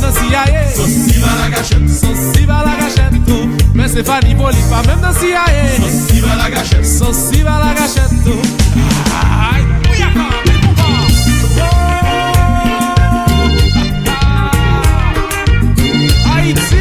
même dans CIA. Sauce va la gâchette. Sauce va la gâchette tout. Mais c'est pas ni poli, pas même dans CIA. Sauce va la gâchette. Sauce va la gâchette tout. Aïe, oui, encore, mais bon, Haïti.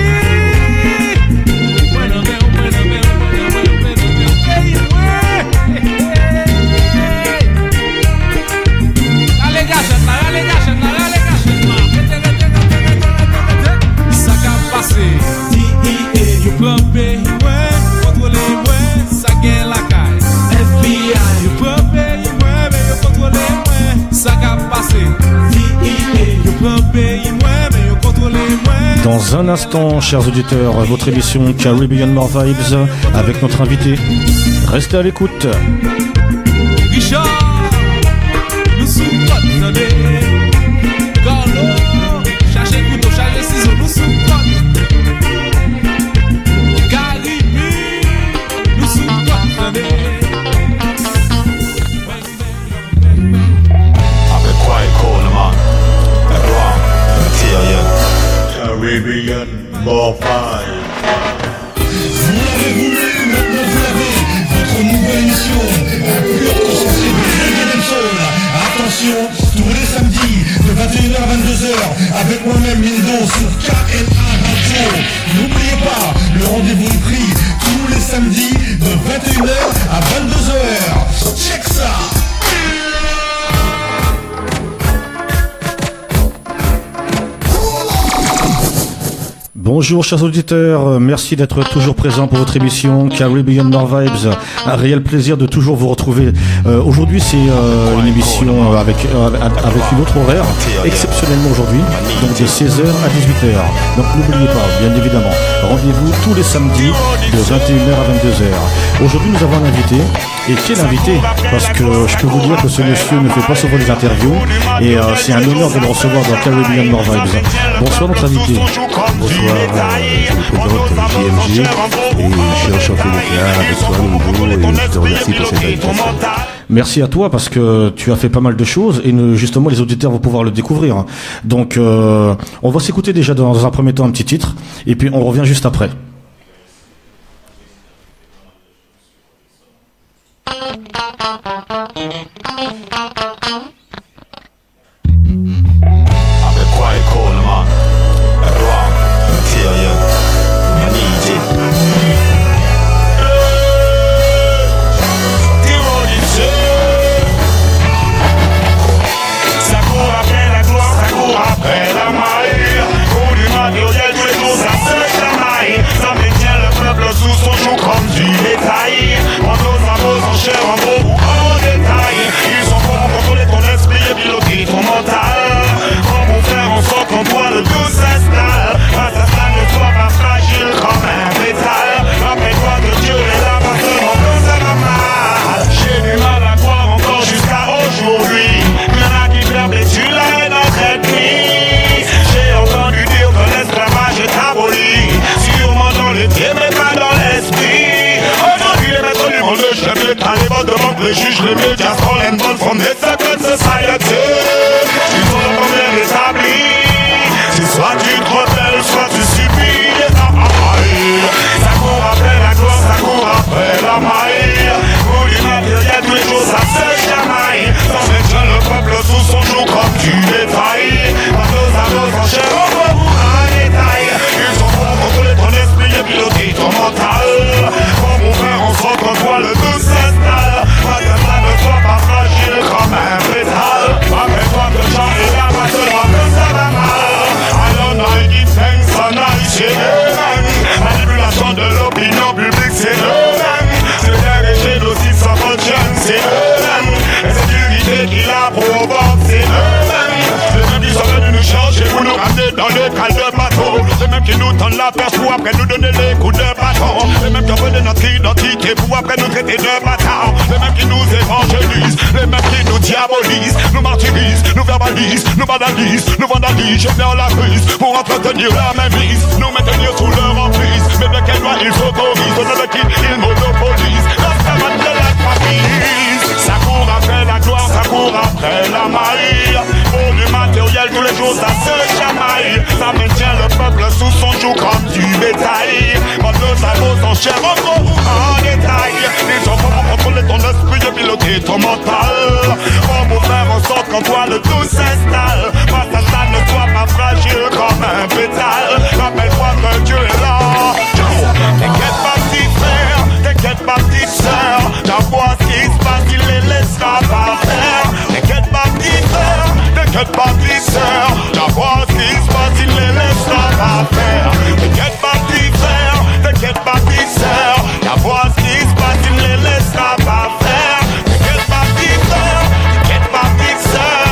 You plumper, ouais, contrôler, ouais, ça gagne la caille. FBI, you plumper, ouais, mais you contrôler, ouais, ça va passer. You plumper, ouais, mais you contrôler, ouais. Dans un instant, chers auditeurs, votre émission Caribbean More Vibes avec notre invité. Restez à l'écoute. Richard, nous sommes pas Carlo, cherchez couteau, cherchez ciseaux, nous sommes pas. Avec quoi il colle, man? Avec quoi? Matériel. Caribbean More Vibes. Vous l'avez voulu, maintenant vous l'avez. Votre nouvelle émission, la pure conscience de Reggae Soul. Attention, tous les samedis de 21h à 22h avec moi-même Lindo sur KNA Radio. N'oubliez pas, le rendez-vous est pris tous les samedis de 21h à 22h. Check ça. Bonjour chers auditeurs, merci d'être toujours présents pour votre émission Caribbean More Vibes. Un réel plaisir de toujours vous retrouver. Aujourd'hui c'est une émission avec une autre horaire, exceptionnellement aujourd'hui, donc de 16h à 18h. Donc n'oubliez pas, bien évidemment, rendez-vous tous les samedis de 21h à 22h. Aujourd'hui nous avons un invité. Et quel invité? Parce que je peux vous dire que ce monsieur ne fait pas souvent des interviews et c'est un honneur de le recevoir dans Caribbean More Vibes. Bonsoir notre invité. Bonsoir, je me présente JMG et je suis enchanté d'être là avec toi nouveau et je te remercie pour cette invitation. Merci à toi parce que tu as fait pas mal de choses et justement les auditeurs vont pouvoir le découvrir. Donc on va s'écouter déjà dans un premier temps un petit titre et puis on revient juste après. Avec quoi il colle, man? Avec quoi? Matériel. Manigé. Ça court après la gloire, ça court après la maille. Pour du matériel, tous les jours ça se chamaille. Ça maintient le peuple sous son joug comme du bétail. En dose, en chair, en gros ou en détail. Ils sont forts pour contrôler ton esprit et piloter ton mental. Comment faire en sorte qu'en toi le tout s'installe. Pas s'installe, ne sois pas fragile comme un métal. Rappelle-toi que Dieu est là pas seulement quand ça va mal. J'ai du mal à croire encore jusqu'à aujourd'hui. Y'en a qui perpétuent la haine dans cette nuit. J'ai entendu dire que l'esclavage est aboli. Sûrement dans les pieds mais pas dans l'esprit. Aujourd'hui les maîtres du monde, le chef d'État, les bottes de banque, les juges, les médias, all and ball from the secret society. Ils sont le problème établi. C'est soit tu te rebelles, soit tu subis les aïe. Ça court après la gloire, ça court après la maille. Pour du matériel, tous les jours ça se chamaille. Ça maintient le peuple sous son joug comme du bétail. Pas dose à dose, en chair, en gros ou en détail. Ils sont forts pour contrôler ton esprit et piloter ton mental. Comment faire en sorte que toi le tout s'installe. Pas que ça ne soit pas fragile comme un pétale. Rappelle-toi que Jean est là, pas seulement que ça va mal. Alors I give thanks and I share. Manipulation de l'opinion publique, c'est le même. C'est guerre et génocide sans conscience, c'est le même. Et cette unité qui la provoque, c'est le même. Les mêmes qui sont venus nous changer pour nous ramener dans le cale de bateau. Les mêmes qui nous tendent la perche pour après nous donner les coups de bâton. Les mêmes qui ont volé notre identité pour après nous traiter de bâtards. Les mêmes qui nous évangélisent, les mêmes qui nous diabolisent, nous martyrisent, nous verbalisent, nous banalisent, nous vandalisent, génèrent la crise pour entretenir la même mise, nous maintenir sous leur emprise. Mais de quelle loi ils s'autorisent, de qui ils monopolisent l'esclavage de la famille. Ça court après la gloire, ça court après la maille. Pour du matériel tous les jours ça se chamaille. Ça maintient chair, en gros ou en détail. Les gens vont contrôler ton esprit et piloter ton mental. Comment faire en sorte qu'en toi le tout s'installe. Face à ça, ne sois pas fragile comme un pétale. Rappelle-toi que Dieu est là. T'inquiète pas petit frère, t'inquiète pas petite sœur. T'envoies ce qui se passe, il les laissera pas faire. T'inquiète pas petit frère, t'inquiète pas petite sœur. T'envoies ce qui se passe, il les laissera pas faire. T'inquiète pas petit frère, t'inquiète pas petite sœur. T'envoies ce qui se passe, il les laissera pas faire. T'inquiète pas petit frère, t'inquiète pas petite sœur.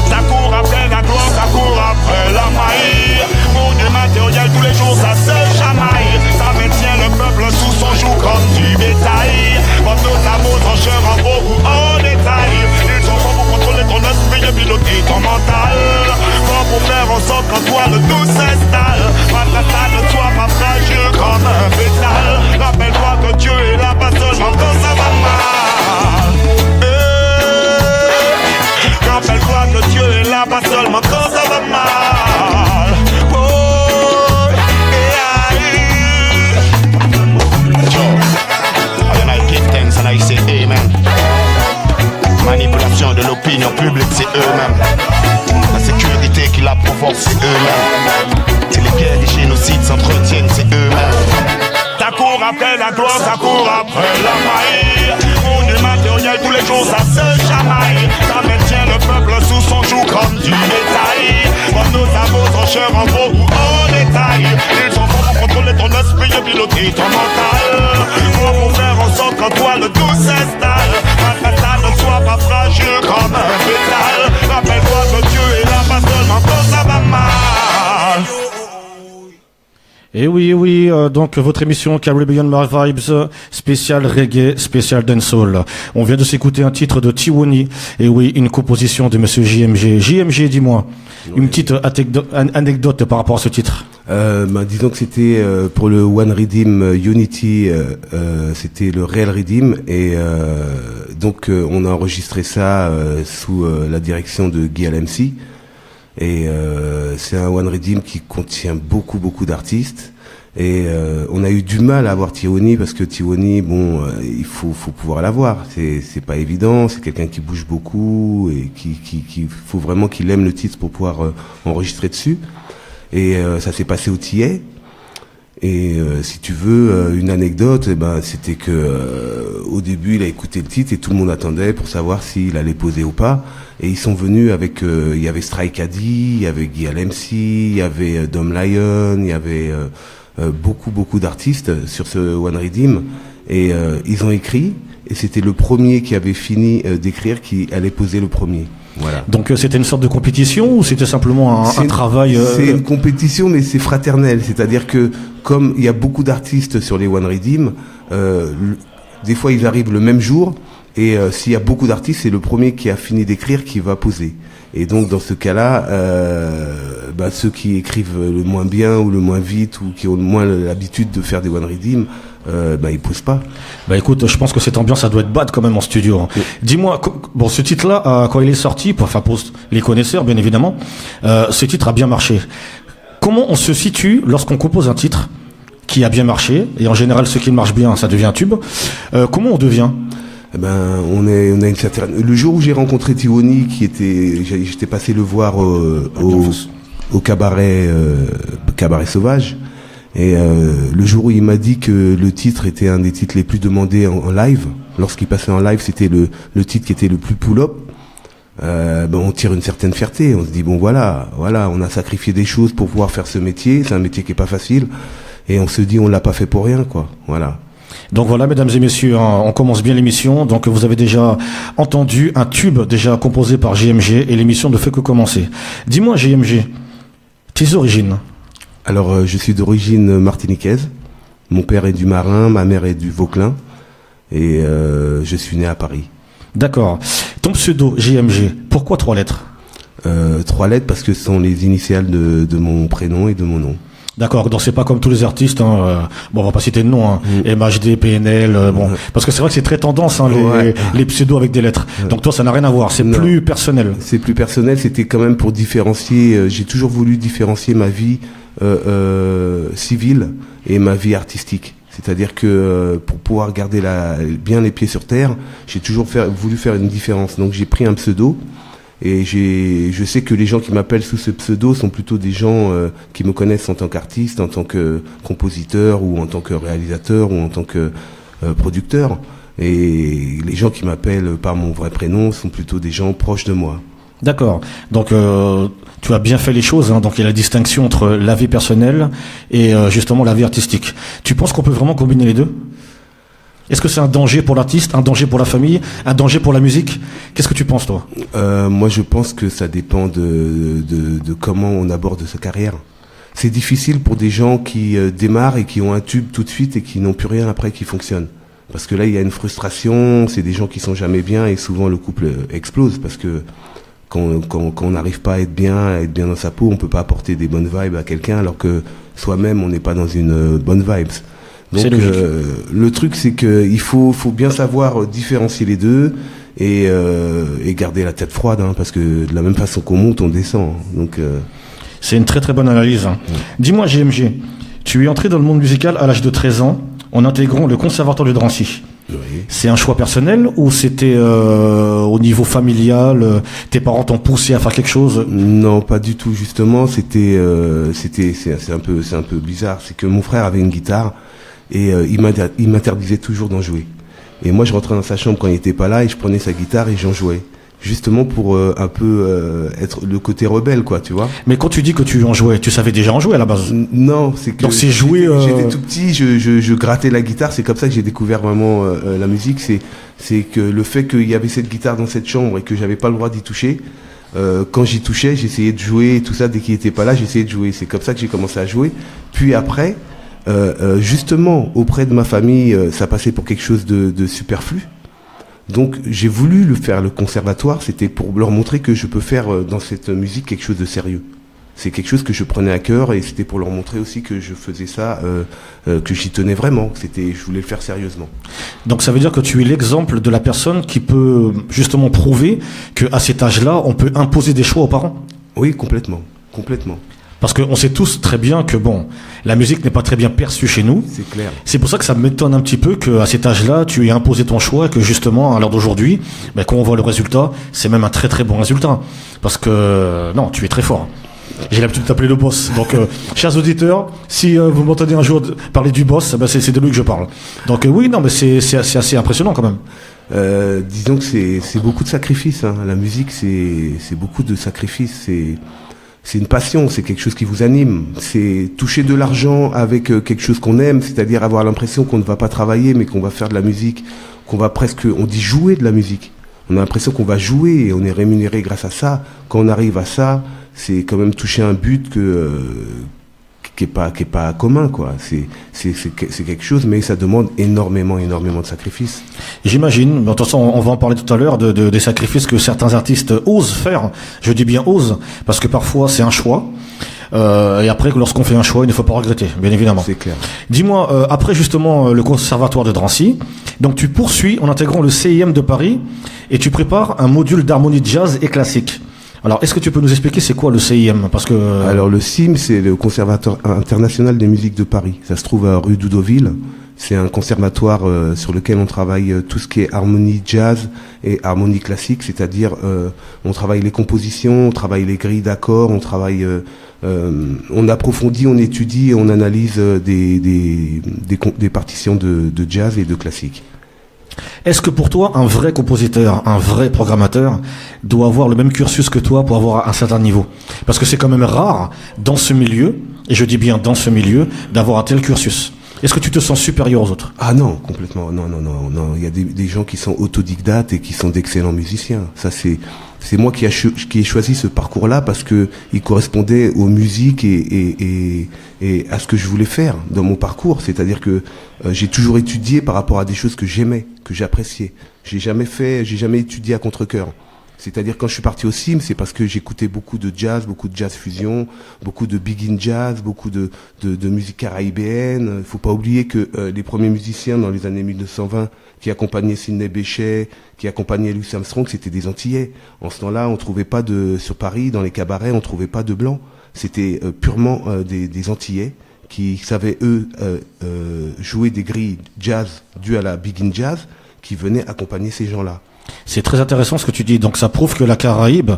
Ça court après la gloire, ça court après la maille. Pour du matériel tous les jours, ça se chamaille. Ça maintient le peuple sous son joug comme du bétail. Quand nos amours en chair, en gros ou en détail. Ils sont forts pour contrôler ton esprit et piloter ton mental. Forts pour faire en sorte qu'en toi le tout s'installe. Face à ça, ne sois pas fragile comme un pétale. Rappelle-toi que Dieu est là, pas seulement quand ça va mal. Rappelle-toi que Dieu est là, pas seulement quand ça va mal. Oh, And I give thanks and I say amen. Manipulation de l'opinion publique, c'est eux-mêmes. La sécurité qui la provoque, c'est eux-mêmes. C'est les guerres, les génocides s'entretiennent, c'est eux-mêmes. ça court après la gloire, ça court après la maille. Pour du matériel tous les jours, ça se chamaille. Ça maintient le peuple sous son joug comme du bétail. Comme nos sabots en chair, en gros ou en détail. Ils sont forts pour contrôler ton esprit et piloter ton mental. Pour faire en sorte qu'en toi le tout s'installe. Face à ça, ne sois pas fragile comme un bétal. Rappelle-toi que Dieu est là, pas seulement quand ça va mal. Et oui, donc votre émission Caribbean Vibes, spécial reggae, spécial dancehall. On vient de s'écouter un titre de Tiwoni, et oui, une composition de monsieur JMG. JMG, dis-moi, une petite anecdote par rapport à ce titre. Disons que c'était pour le One Redeem Unity, c'était le Real Redeem, et donc on a enregistré ça sous la direction de Guy MC. Et c'est un One Redeem qui contient beaucoup d'artistes, et on a eu du mal à avoir Tiwoni parce que Tiwoni, bon, il faut pouvoir l'avoir, c'est pas évident, c'est quelqu'un qui bouge beaucoup et qui faut vraiment qu'il aime le titre pour pouvoir enregistrer dessus. Et ça s'est passé au TA. Et si tu veux une anecdote, c'était que au début il a écouté le titre et tout le monde attendait pour savoir s'il allait poser ou pas. Et ils sont venus avec, il y avait Strike Addy, il y avait Guy MC, il y avait Dom Lion, il y avait beaucoup d'artistes sur ce One Redeem. Et ils ont écrit, et c'était le premier qui avait fini d'écrire qui allait poser le premier. Voilà. Donc c'était une sorte de compétition ou c'était simplement un travail C'est une compétition, mais c'est fraternel. C'est-à-dire que comme il y a beaucoup d'artistes sur les One Redeem, des fois ils arrivent le même jour. Et s'il y a beaucoup d'artistes, c'est le premier qui a fini d'écrire qui va poser. Et donc dans ce cas-là, ceux qui écrivent le moins bien ou le moins vite ou qui ont le moins l'habitude de faire des One Redeem, ils posent pas. Écoute, je pense que cette ambiance, ça doit être bad quand même en studio. Hein. Oui. Dis-moi, bon, ce titre-là, quand il est sorti, pour les connaisseurs bien évidemment, ce titre a bien marché. Comment on se situe lorsqu'on compose un titre qui a bien marché, et en général ce qui marche bien, ça devient un tube. Comment on devient ? On a une certaine. Le jour où j'ai rencontré Tiwoni, j'étais passé le voir au cabaret sauvage, et le jour où il m'a dit que le titre était un des titres les plus demandés en live, lorsqu'il passait en live, c'était le titre qui était le plus pull-up. On tire une certaine fierté. On se dit voilà, on a sacrifié des choses pour pouvoir faire ce métier. C'est un métier qui est pas facile, et on se dit on l'a pas fait pour rien, quoi. Voilà. Donc voilà, mesdames et messieurs, on commence bien l'émission. Donc vous avez déjà entendu un tube déjà composé par JMG, et l'émission ne fait que commencer. Dis-moi JMG, tes origines? Alors je suis d'origine martiniquaise. Mon père est du Marin, ma mère est du Vauclin, et je suis né à Paris. D'accord. Ton pseudo JMG, pourquoi 3 lettres? 3 lettres parce que ce sont les initiales de mon prénom et de mon nom. D'accord, donc c'est pas comme tous les artistes, on va pas citer de nom, MHD, PNL, parce que c'est vrai que c'est très tendance, les pseudos avec des lettres. Donc toi, ça n'a rien à voir, c'est plus personnel. C'est plus personnel, c'était quand même pour différencier, j'ai toujours voulu différencier ma vie civile et ma vie artistique. C'est-à-dire que pour pouvoir garder bien les pieds sur terre, j'ai toujours voulu faire une différence. Donc j'ai pris un pseudo et je sais que les gens qui m'appellent sous ce pseudo sont plutôt des gens qui me connaissent en tant qu'artiste, en tant que compositeur ou en tant que réalisateur ou en tant que producteur. Et les gens qui m'appellent par mon vrai prénom sont plutôt des gens proches de moi. D'accord. Donc tu as bien fait les choses, hein. Donc il y a la distinction entre la vie personnelle et justement la vie artistique. Tu penses qu'on peut vraiment combiner les deux ? Est-ce que c'est un danger pour l'artiste, un danger pour la famille, un danger pour la musique ? Qu'est-ce que tu penses, toi ? Moi, je pense que ça dépend de comment on aborde sa carrière. C'est difficile pour des gens qui démarrent et qui ont un tube tout de suite et qui n'ont plus rien après qui fonctionne. Parce que là, il y a une frustration, c'est des gens qui sont jamais bien et souvent le couple explose parce que quand on n'arrive pas à être bien dans sa peau, on peut pas apporter des bonnes vibes à quelqu'un alors que soi-même, on n'est pas dans une bonne vibes. Donc le truc, c'est que il faut bien savoir différencier les deux et garder la tête froide, hein, parce que de la même façon qu'on monte, on descend. Donc c'est une très très bonne analyse. Hein. Dis-moi, JMG, tu es entré dans le monde musical à l'âge de 13 ans en intégrant le Conservatoire de Drancy. Oui. C'est un choix personnel ou c'était au niveau familial, tes parents t'ont poussé à faire quelque chose ? Non, pas du tout. Justement, c'est un peu bizarre. C'est que mon frère avait une guitare et il m'interdisait toujours d'en jouer. Et moi, je rentrais dans sa chambre quand il était pas là et je prenais sa guitare et j'en jouais. Justement pour un peu être le côté rebelle, quoi, tu vois. Mais quand tu dis que tu en jouais, tu savais déjà en jouer à la base ? Non, c'est que donc c'est jouer. J'étais tout petit, je grattais la guitare. C'est comme ça que j'ai découvert vraiment la musique. C'est que le fait qu'il y avait cette guitare dans cette chambre et que j'avais pas le droit d'y toucher. Quand j'y touchais, j'essayais de jouer et tout ça. Dès qu'il était pas là, j'essayais de jouer. C'est comme ça que j'ai commencé à jouer. Puis après, justement auprès de ma famille, ça passait pour quelque chose de superflu. Donc j'ai voulu le conservatoire, c'était pour leur montrer que je peux faire dans cette musique quelque chose de sérieux. C'est quelque chose que je prenais à cœur et c'était pour leur montrer aussi que je faisais ça, que j'y tenais vraiment, je voulais le faire sérieusement. Donc ça veut dire que tu es l'exemple de la personne qui peut justement prouver qu'à cet âge-là, on peut imposer des choix aux parents ? Oui, complètement. Parce qu'on sait tous très bien que la musique n'est pas très bien perçue chez nous. C'est clair. C'est pour ça que ça m'étonne un petit peu qu'à cet âge-là, tu aies imposé ton choix et que justement, à l'heure d'aujourd'hui, quand on voit le résultat, c'est même un très très bon résultat. Parce que, non, tu es très fort. J'ai l'habitude de t'appeler le boss. Donc, chers auditeurs, si vous m'entendez un jour parler du boss, c'est de lui que je parle. Donc oui, non, mais c'est assez impressionnant quand même. Disons que c'est beaucoup de sacrifices, hein. La musique, c'est beaucoup de sacrifices. C'est une passion, c'est quelque chose qui vous anime. C'est toucher de l'argent avec quelque chose qu'on aime, c'est-à-dire avoir l'impression qu'on ne va pas travailler, mais qu'on va faire de la musique, on dit jouer de la musique. On a l'impression qu'on va jouer et on est rémunéré grâce à ça. Quand on arrive à ça, c'est quand même toucher un but qui est pas commun, quoi. C'est quelque chose, mais ça demande énormément de sacrifices. J'imagine. De toute façon, on va en parler tout à l'heure des sacrifices que certains artistes osent faire. Je dis bien osent, parce que parfois c'est un choix. Et après, lorsqu'on fait un choix, il ne faut pas regretter, bien évidemment. C'est clair. Dis-moi, après justement le Conservatoire de Drancy, donc tu poursuis en intégrant le CIM de Paris et tu prépares un module d'harmonie jazz et classique. Alors, est-ce que tu peux nous expliquer c'est quoi le CIM ? Parce que alors le CIM, c'est le Conservatoire international des musiques de Paris. Ça se trouve à rue d'Oudoville. C'est un conservatoire sur lequel on travaille tout ce qui est harmonie jazz et harmonie classique, c'est-à-dire on travaille les compositions, on travaille les grilles d'accords, on travaille, on approfondit, on étudie et on analyse des partitions de jazz et de classique. Est-ce que pour toi, un vrai compositeur, un vrai programmateur doit avoir le même cursus que toi pour avoir un certain niveau ? Parce que c'est quand même rare dans ce milieu, et je dis bien dans ce milieu, d'avoir un tel cursus. Est-ce que tu te sens supérieur aux autres ? Ah non, complètement. Non. Il y a des gens qui sont autodidactes et qui sont d'excellents musiciens. Ça, c'est moi qui ai choisi ce parcours-là parce que il correspondait aux musiques et à ce que je voulais faire dans mon parcours. C'est-à-dire que j'ai toujours étudié par rapport à des choses que j'aimais, que j'appréciais. J'ai jamais étudié à contre-cœur. C'est-à-dire quand je suis parti au CIM, c'est parce que j'écoutais beaucoup de jazz fusion, beaucoup de big in jazz, beaucoup de musique caribéenne. Il faut pas oublier que les premiers musiciens dans les années 1920 qui accompagnaient Sidney Bechet, qui accompagnaient Louis Armstrong, c'était des Antillais. En ce temps-là, on trouvait pas sur Paris, dans les cabarets, on trouvait pas de blancs. C'était purement des Antillais qui savaient eux jouer des grilles jazz dues à la big in jazz, qui venaient accompagner ces gens-là. C'est très intéressant ce que tu dis. Donc ça prouve que la Caraïbe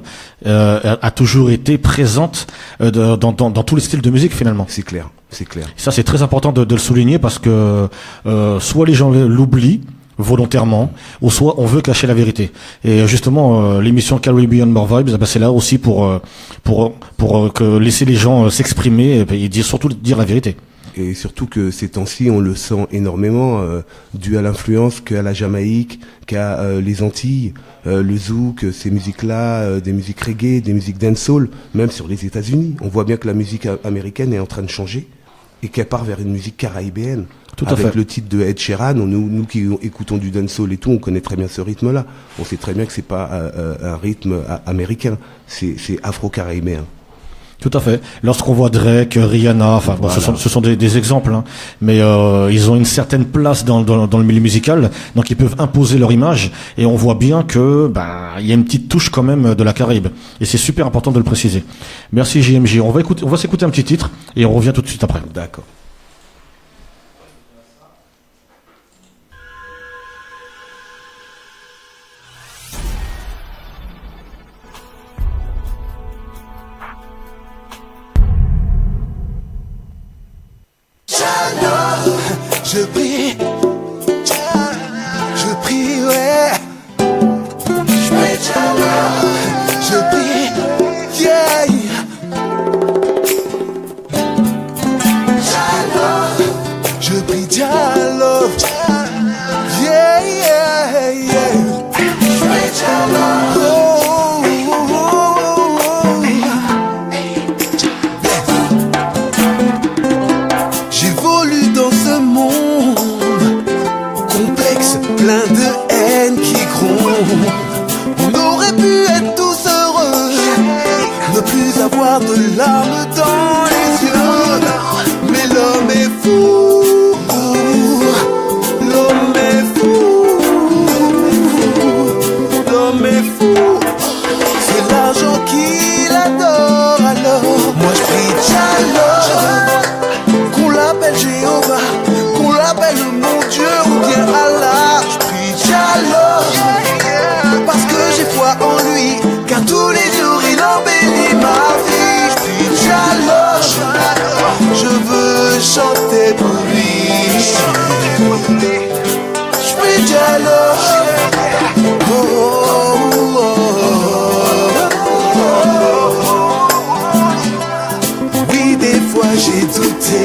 a toujours été présente dans tous les styles de musique finalement. C'est clair. Ça c'est très important de le souligner parce que soit les gens l'oublient volontairement, ou soit on veut cacher la vérité. Et justement, l'émission Caribbean More Vibes, c'est là aussi pour que laisser les gens s'exprimer et surtout dire la vérité. Et surtout que ces temps-ci, on le sent énormément, dû à l'influence qu'a la Jamaïque, qu'a les Antilles, le zouk, ces musiques-là, des musiques reggae, des musiques dancehall, même sur les États-Unis. On voit bien que la musique américaine est en train de changer et qu'elle part vers une musique caribéenne. Tout à fait. Avec le titre de Ed Sheeran, nous qui écoutons du dancehall et tout, on connaît très bien ce rythme-là. On sait très bien que c'est pas un rythme américain, c'est afro-caribéen. Tout à fait. Lorsqu'on voit Drake, Rihanna, enfin, voilà. Ce sont des exemples, hein. Mais ils ont une certaine place dans le milieu musical, donc ils peuvent imposer leur image, et on voit bien que il y a une petite touche quand même de la Caraïbe, et c'est super important de le préciser. Merci JMJ. On va s'écouter un petit titre et on revient tout de suite après. D'accord. Je prie, ouais. Je prie, yeah. Je prie, dialogue, yeah, yeah, yeah. J'évolue dans ce monde complexe, plein de haine qui gronde. On aurait pu être tous heureux, ne plus avoir de larmes dans les yeux. Mais l'homme est fou, l'homme est fou, l'homme est fou. C'est l'argent qu'il adore, alors moi je prie Diallo, qu'on l'appelle Jéhovah, qu'on l'appelle mon Dieu ou bien Allah. Je prie Diallo, parce que j'ai foi en lui, car tous les jours il embellit ma vie. Je prie Diallo, je veux chanter pour lui. Je prie Diallo, oui, des fois j'ai douté,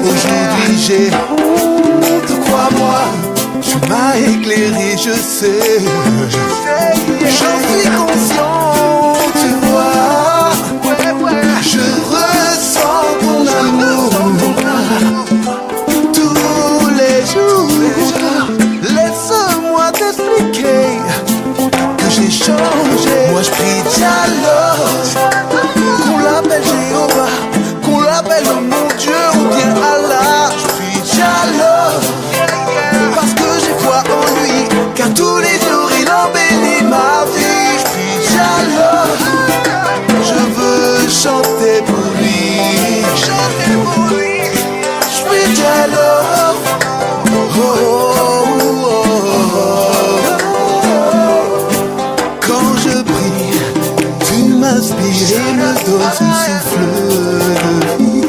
aujourd'hui j'ai honte, crois-moi, tu m'as éclairé, je sais, j'en suis conscient, tu vois, je ressens ton amour tous les jours. Laisse-moi t'expliquer que j'ai changé. Moi je prie Diallo, qu'on l'appelle Jéhovah, qu'on l'appelle mon Dieu ou bien Allah. Je prie Diallo, parce que j'ai foi en lui, car tous les jours il embellit ma vie. Je prie Diallo, je veux chanter pour lui. Je prie Diallo, quand je prie, tu m'inspires et me donnes ce souffle de vie.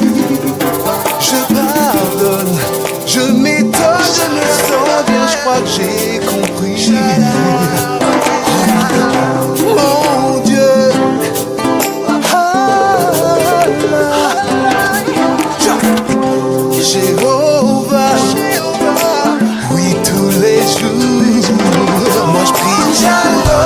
Je pardonne, je m'étonne, je me sens bien, je crois que j'ai compris. Mon Dieu, Jéhovah, oui tous les jours, moi je prie Diallo.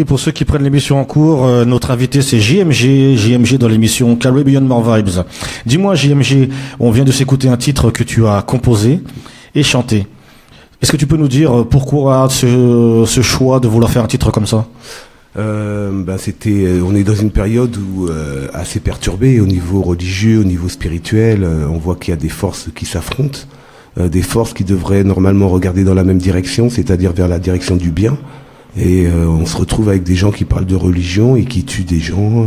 pour ceux qui prennent l'émission en cours, notre invité c'est JMG dans l'émission Caribbean More Vibes. Dis-moi JMG, on vient de s'écouter un titre que tu as composé et chanté. Est-ce que tu peux nous dire pourquoi ce choix de vouloir faire un titre comme ça? On est dans une période où assez perturbée au niveau religieux, au niveau spirituel. On voit qu'il y a des forces qui s'affrontent, des forces qui devraient normalement regarder dans la même direction, c'est-à-dire vers la direction du bien. Et on se retrouve avec des gens qui parlent de religion et qui tuent des gens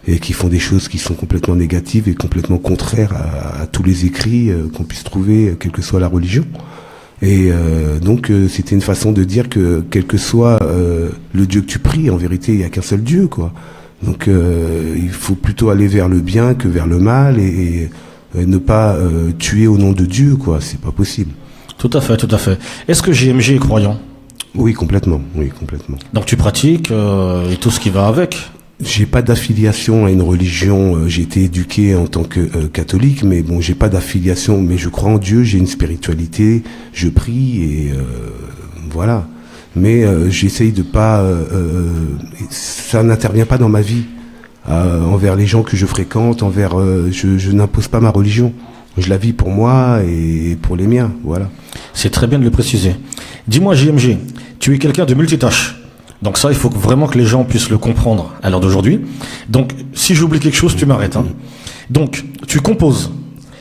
et qui font des choses qui sont complètement négatives et complètement contraires à tous les écrits qu'on puisse trouver, quelle que soit la religion. Et donc c'était une façon de dire que quel que soit le Dieu que tu pries, en vérité il n'y a qu'un seul Dieu, quoi. Donc il faut plutôt aller vers le bien que vers le mal et ne pas tuer au nom de Dieu, quoi. C'est pas possible. Tout à fait, tout à fait. Est-ce que JMG est croyant? Oui, complètement. Oui, complètement. Donc tu pratiques et tout ce qui va avec? J'ai pas d'affiliation à une religion. J'ai été éduqué en tant que catholique, mais bon, j'ai pas d'affiliation. Mais je crois en Dieu. J'ai une spiritualité. Je prie et voilà. Mais j'essaye de pas. Ça n'intervient pas dans ma vie envers les gens que je fréquente. Je n'impose pas ma religion. Je la vis pour moi et pour les miens. Voilà. C'est très bien de le préciser. Dis-moi JMG, tu es quelqu'un de multitâche. Donc ça, il faut vraiment que les gens puissent le comprendre à l'heure d'aujourd'hui. Donc, si j'oublie quelque chose, tu m'arrêtes. Hein. Donc, tu composes,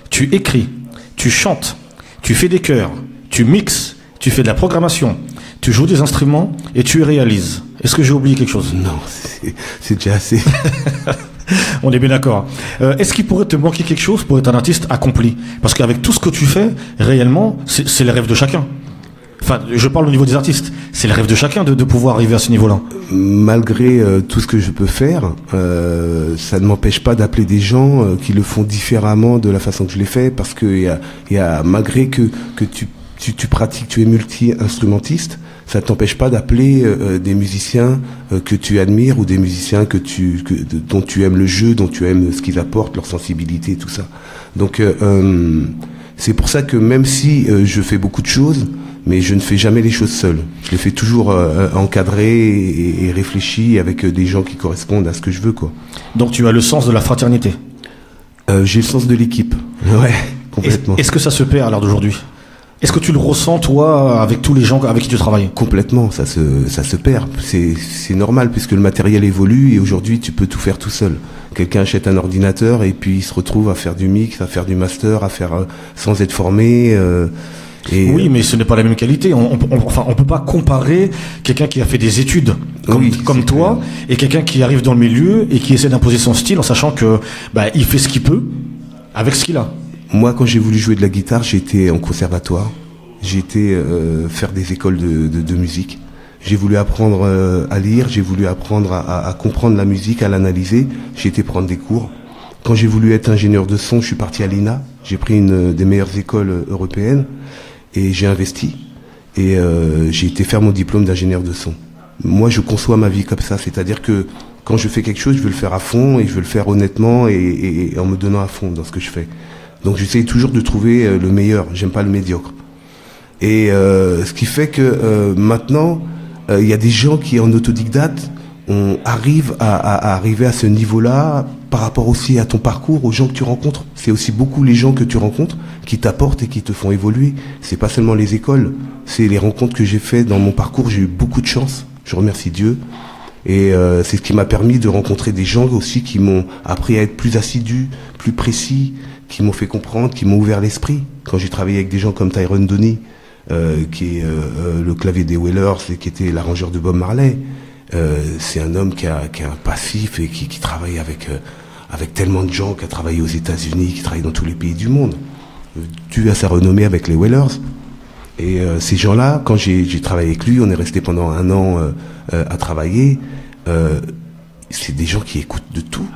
tu écris, tu chantes, tu fais des chœurs, tu mixes, tu fais de la programmation, tu joues des instruments et tu réalises. Est-ce que j'ai oublié quelque chose? Non, c'est déjà assez. On est bien d'accord. Est-ce qu'il pourrait te manquer quelque chose pour être un artiste accompli? Parce qu'avec tout ce que tu fais, réellement, c'est le rêve de chacun. Enfin, je parle au niveau des artistes. C'est le rêve de chacun de pouvoir arriver à ce niveau-là. Malgré tout ce que je peux faire, ça ne m'empêche pas d'appeler des gens qui le font différemment de la façon que je l'ai fait, parce que malgré que tu pratiques, tu es multi-instrumentiste, ça ne t'empêche pas d'appeler des musiciens que tu admires ou des musiciens dont tu aimes le jeu, dont tu aimes ce qu'ils apportent, leur sensibilité, tout ça. Donc c'est pour ça que même si je fais beaucoup de choses, mais je ne fais jamais les choses seul. Je les fais toujours encadré et réfléchi avec des gens qui correspondent à ce que je veux, quoi. Donc tu as le sens de la fraternité? J'ai le sens de l'équipe. Ouais, complètement. Est-ce que ça se perd à l'heure d'aujourd'hui? Est-ce que tu le ressens, toi, avec tous les gens avec qui tu travailles? Complètement, ça se perd. C'est normal, puisque le matériel évolue et aujourd'hui, tu peux tout faire tout seul. Quelqu'un achète un ordinateur et puis il se retrouve à faire du mix, à faire du master, à faire sans être formé. Oui, mais ce n'est pas la même qualité. On peut pas comparer quelqu'un qui a fait des études comme toi et quelqu'un qui arrive dans le milieu et qui essaie d'imposer son style en sachant que il fait ce qu'il peut avec ce qu'il a. Moi, quand j'ai voulu jouer de la guitare, j'ai été en conservatoire. J'ai été faire des écoles de musique. J'ai voulu apprendre à lire, j'ai voulu apprendre à comprendre la musique, à l'analyser. J'ai été prendre des cours. Quand j'ai voulu être ingénieur de son, je suis parti à l'INA. J'ai pris une des meilleures écoles européennes et j'ai investi. Et j'ai été faire mon diplôme d'ingénieur de son. Moi, je conçois ma vie comme ça. C'est-à-dire que quand je fais quelque chose, je veux le faire à fond et je veux le faire honnêtement et en me donnant à fond dans ce que je fais. Donc j'essaye toujours de trouver le meilleur. J'aime pas le médiocre. Et ce qui fait que maintenant, il y a des gens qui, en autodidacte, arrivent à arriver à ce niveau-là par rapport aussi à ton parcours, aux gens que tu rencontres. C'est aussi beaucoup les gens que tu rencontres qui t'apportent et qui te font évoluer. C'est pas seulement les écoles, c'est les rencontres que j'ai faites dans mon parcours. J'ai eu beaucoup de chance. Je remercie Dieu. Et c'est ce qui m'a permis de rencontrer des gens aussi qui m'ont appris à être plus assidu, plus précis, qui m'ont fait comprendre, qui m'ont ouvert l'esprit. Quand j'ai travaillé avec des gens comme Tyrone Donny, qui est le clavier des Wailers et qui était l'arrangeur de Bob Marley, c'est un homme qui a un passif et qui travaille avec tellement de gens, qui a travaillé aux États-Unis, qui travaille dans tous les pays du monde, dû à sa renommée avec les Wailers. Et ces gens-là, quand j'ai travaillé avec lui, on est resté pendant 1 an à travailler. C'est des gens qui écoutent de tout.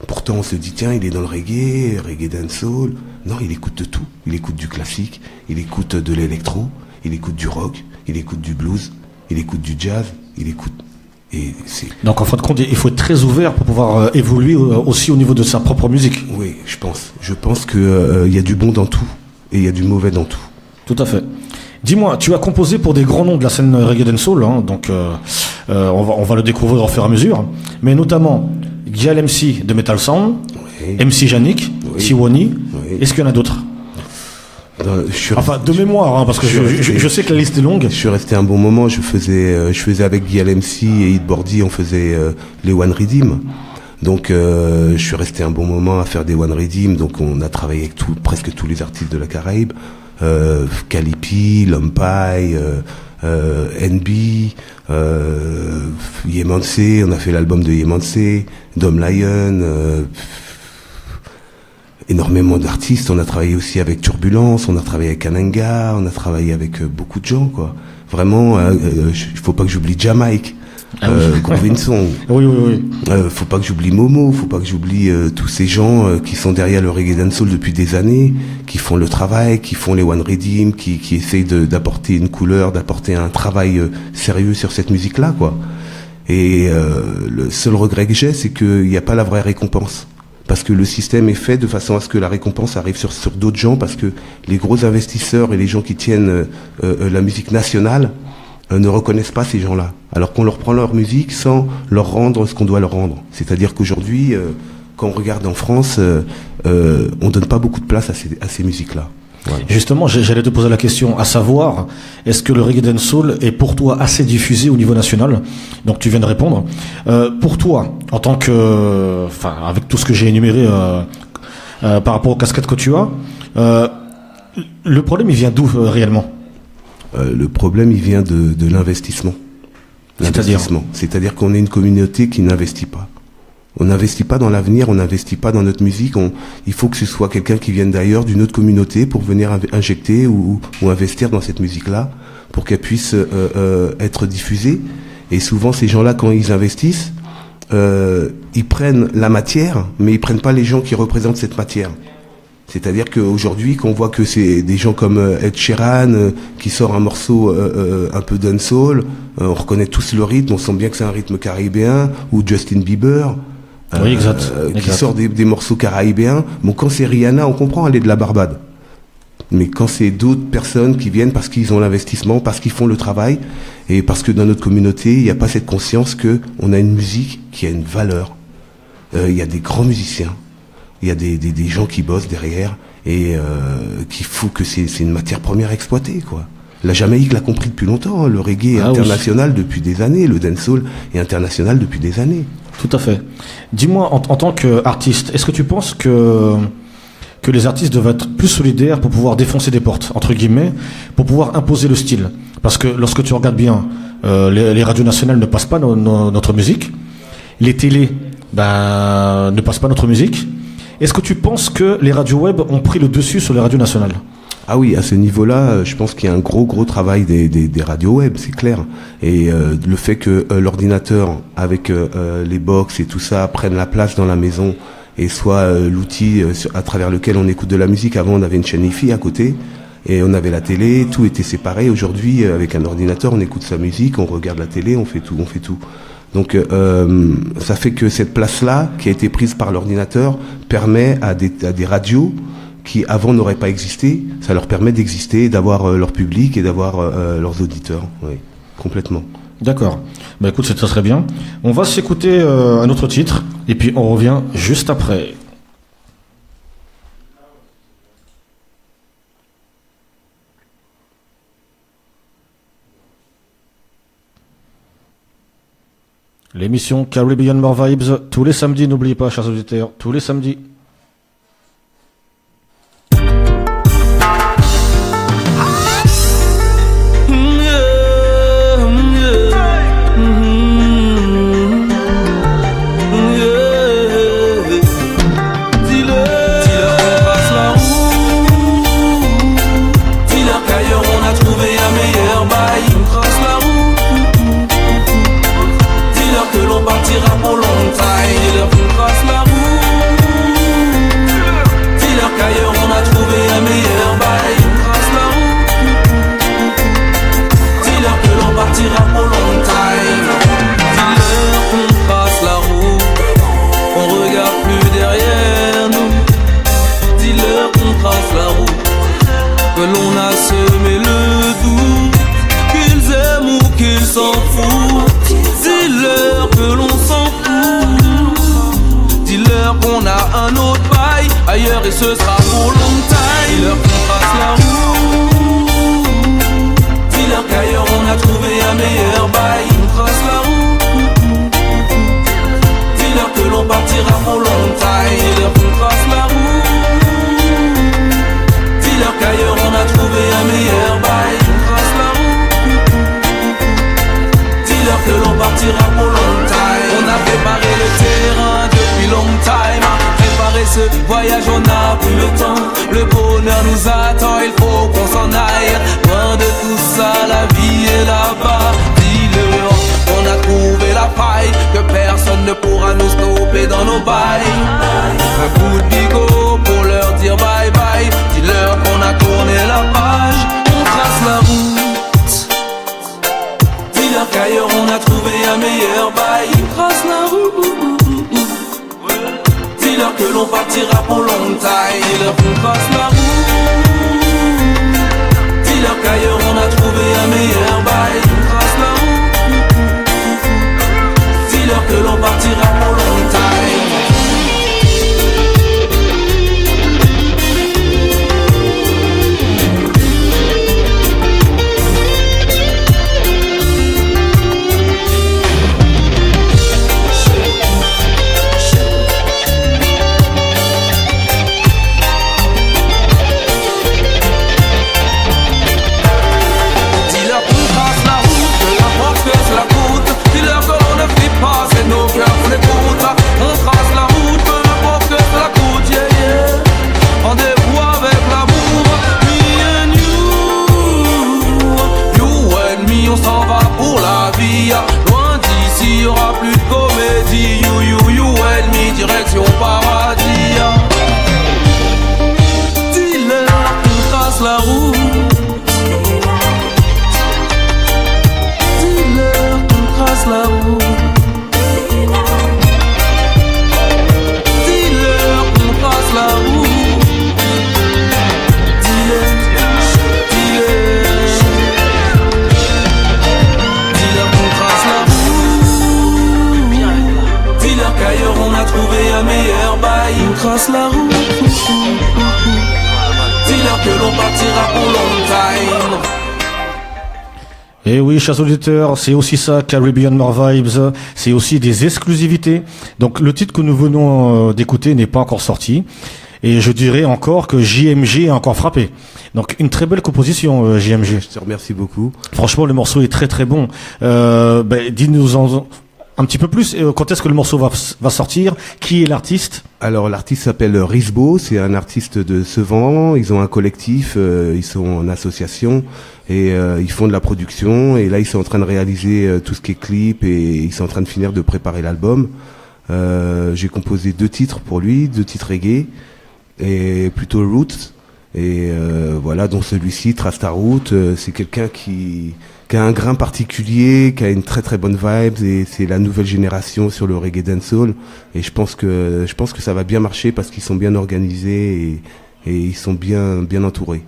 Pourtant, on se dit, tiens, il est dans le reggae dancehall. Non, il écoute de tout. Il écoute du classique, il écoute de l'électro, il écoute du rock, il écoute du blues, il écoute du jazz, il écoute... Donc en fin de compte, il faut être très ouvert pour pouvoir évoluer aussi au niveau de sa propre musique. Oui, je pense. Je pense qu'il y a du bon dans tout et il y a du mauvais dans tout. Tout à fait. Dis-moi, tu as composé pour des grands noms de la scène reggae dancehall, hein, donc on va le découvrir au fur et à mesure, mais notamment Gial MC de Metal Sound, MC Yannick, Tiwani. Est-ce qu'il y en a d'autres? Enfin, de mémoire, hein, parce que je sais que la liste est longue. Je suis resté un bon moment. Je faisais avec Gial MC et Hitboardy, on faisait les One Redeem. Donc, je suis resté un bon moment à faire des One Redeem. Donc, on a travaillé avec presque tous les artistes de la Caraïbe, Calipi, Lumpy, NB, Yemanse. On a fait l'album de Yemanse, Dom Lion. Énormément d'artistes, on a travaillé aussi avec Turbulence, on a travaillé avec Ananga, on a travaillé avec beaucoup de gens, quoi. Vraiment, il faut pas que j'oublie Jamaïque, Groovin Song. Oui. Faut pas que j'oublie Momo, faut pas que j'oublie tous ces gens qui sont derrière le reggae dancehall depuis des années, qui font le travail, qui font les One Redeem, qui essayent d'apporter une couleur, d'apporter un travail sérieux sur cette musique-là, quoi. Et le seul regret que j'ai, c'est qu'il n'y a pas la vraie récompense. Parce que le système est fait de façon à ce que la récompense arrive sur d'autres gens, parce que les gros investisseurs et les gens qui tiennent la musique nationale ne reconnaissent pas ces gens-là, alors qu'on leur prend leur musique sans leur rendre ce qu'on doit leur rendre. C'est-à-dire qu'aujourd'hui, quand on regarde en France, on donne pas beaucoup de place à ces musiques-là. Voilà. Justement, j'allais te poser la question, à savoir, est-ce que le reggae dancehall est pour toi assez diffusé au niveau national? Donc tu viens de répondre. Pour toi, en tant que, enfin, avec tout ce que j'ai énuméré par rapport aux casquettes que tu as, le problème il vient d'où réellement? Le problème il vient de l'investissement. C'est-à-dire qu'on est une communauté qui n'investit pas. On n'investit pas dans l'avenir, on n'investit pas dans notre musique. Il faut que ce soit quelqu'un qui vienne d'ailleurs, d'une autre communauté, pour venir injecter ou investir dans cette musique-là, pour qu'elle puisse être diffusée. Et souvent, ces gens-là, quand ils investissent, ils prennent la matière, mais ils prennent pas les gens qui représentent cette matière. C'est-à-dire qu'aujourd'hui, quand on voit que c'est des gens comme Ed Sheeran qui sort un morceau un peu dancehall, on reconnaît tous le rythme, on sent bien que c'est un rythme caribéen, ou Justin Bieber. Oui, exact. Qui sort des morceaux caribéens. Bon, quand c'est Rihanna, on comprend, elle est de la Barbade. Mais quand c'est d'autres personnes qui viennent parce qu'ils ont l'investissement, parce qu'ils font le travail, et parce que dans notre communauté, il n'y a pas cette conscience que on a une musique qui a une valeur. Il y a des grands musiciens, il y a des gens qui bossent derrière, et qu'il faut que c'est une matière première exploitée, quoi. La Jamaïque l'a compris depuis longtemps, hein. Le reggae est international depuis des années, le dancehall est international depuis des années. Tout à fait. Dis-moi, en tant qu'artiste, est-ce que tu penses que les artistes doivent être plus solidaires pour pouvoir défoncer des portes, entre guillemets, pour pouvoir imposer le style? Parce que lorsque tu regardes bien, les radios nationales ne passent pas notre musique, les télés ne passent pas notre musique. Est-ce que tu penses que les radios web ont pris le dessus sur les radios nationales? Ah oui, à ce niveau-là, je pense qu'il y a un gros travail des radios web, c'est clair. Et le fait que l'ordinateur, avec les box et tout ça, prenne la place dans la maison et soit l'outil à travers lequel on écoute de la musique. Avant, on avait une chaîne hi-fi à côté et on avait la télé, tout était séparé. Aujourd'hui, avec un ordinateur, on écoute sa musique, on regarde la télé, on fait tout. Donc ça fait que cette place-là, qui a été prise par l'ordinateur, permet à des radios qui avant n'auraient pas existé, ça leur permet d'exister, d'avoir leur public et d'avoir leurs auditeurs. Oui, complètement. D'accord. Bah écoute, c'est très bien. On va s'écouter un autre titre et puis on revient juste après. L'émission Caribbean More Vibes, tous les samedis, n'oubliez pas, chers auditeurs, tous les samedis. Pour longtemps, il leur trace la roue. à un autre bail ailleurs et ce sera pour long time. Dis-leur qu'on trace la route, dis-leur qu'ailleurs on a trouvé un meilleur bail. On trace la route, dis-leur que l'on partira pour long time. Dis-leur qu'on trace la route, dis-leur qu'ailleurs on a trouvé un meilleur bail. On trace la route, dis-leur que l'on partira pour long time. On a préparé le terrain depuis long time. Préparer ce voyage, on n'a plus le temps. Le bonheur nous attend, il faut qu'on s'en aille. Loin de tout ça, la vie est là-bas. Dis-leur, on a trouvé la faille, que personne ne pourra nous stopper dans nos bails. Un coup de bigot pour leur dire bye bye. Dis-leur qu'on a tourné la page, on trace la route. Dis-leur qu'ailleurs on a trouvé un meilleur bail. On trace la route. Dis-leur que l'on partira pour long time. Dis-leur qu'on trace la route. Dis-leur qu'ailleurs on a trouvé un meilleur bail. On trace la route. Dis-leur que l'on partira pour long time. Nos cœurs on écoute, on trace la route, peu importe que cela coûte, yeah, yeah. Rendez-vous avec l'amour, me and you and me, on s'en va pour la vie. Loin d'ici, y'aura plus de comédie. You and me, direction paradis. Dis-leur qu'on trace la route. Dis-leur qu'on trace la route. La route. Dis-leur qu'on trace la route. Dis-leur qu'ailleurs on a trouvé un meilleur bail. On trace la route. Dis-leur que l'on partira pour long time. Et oui, chers auditeurs, c'est aussi ça, Caribbean More Vibes, c'est aussi des exclusivités. Donc le titre que nous venons d'écouter n'est pas encore sorti. Et je dirais encore que JMG a encore frappé. Donc une très belle composition, JMG. Je te remercie beaucoup. Franchement, le morceau est très très bon. Dis-nous un petit peu plus, quand est-ce que le morceau va sortir? Qui est l'artiste? Alors l'artiste s'appelle Risbo, c'est un artiste de Sevran, ils ont un collectif, ils sont en association et ils font de la production et là ils sont en train de réaliser tout ce qui est clip et ils sont en train de finir de préparer l'album. J'ai composé 2 titres pour lui, 2 titres reggae et plutôt roots et voilà, dont celui-ci, Trace ta route, c'est quelqu'un qui a un grain particulier, qui a une très très bonne vibe et c'est la nouvelle génération sur le reggae dancehall et je pense que ça va bien marcher parce qu'ils sont bien organisés et ils sont bien entourés.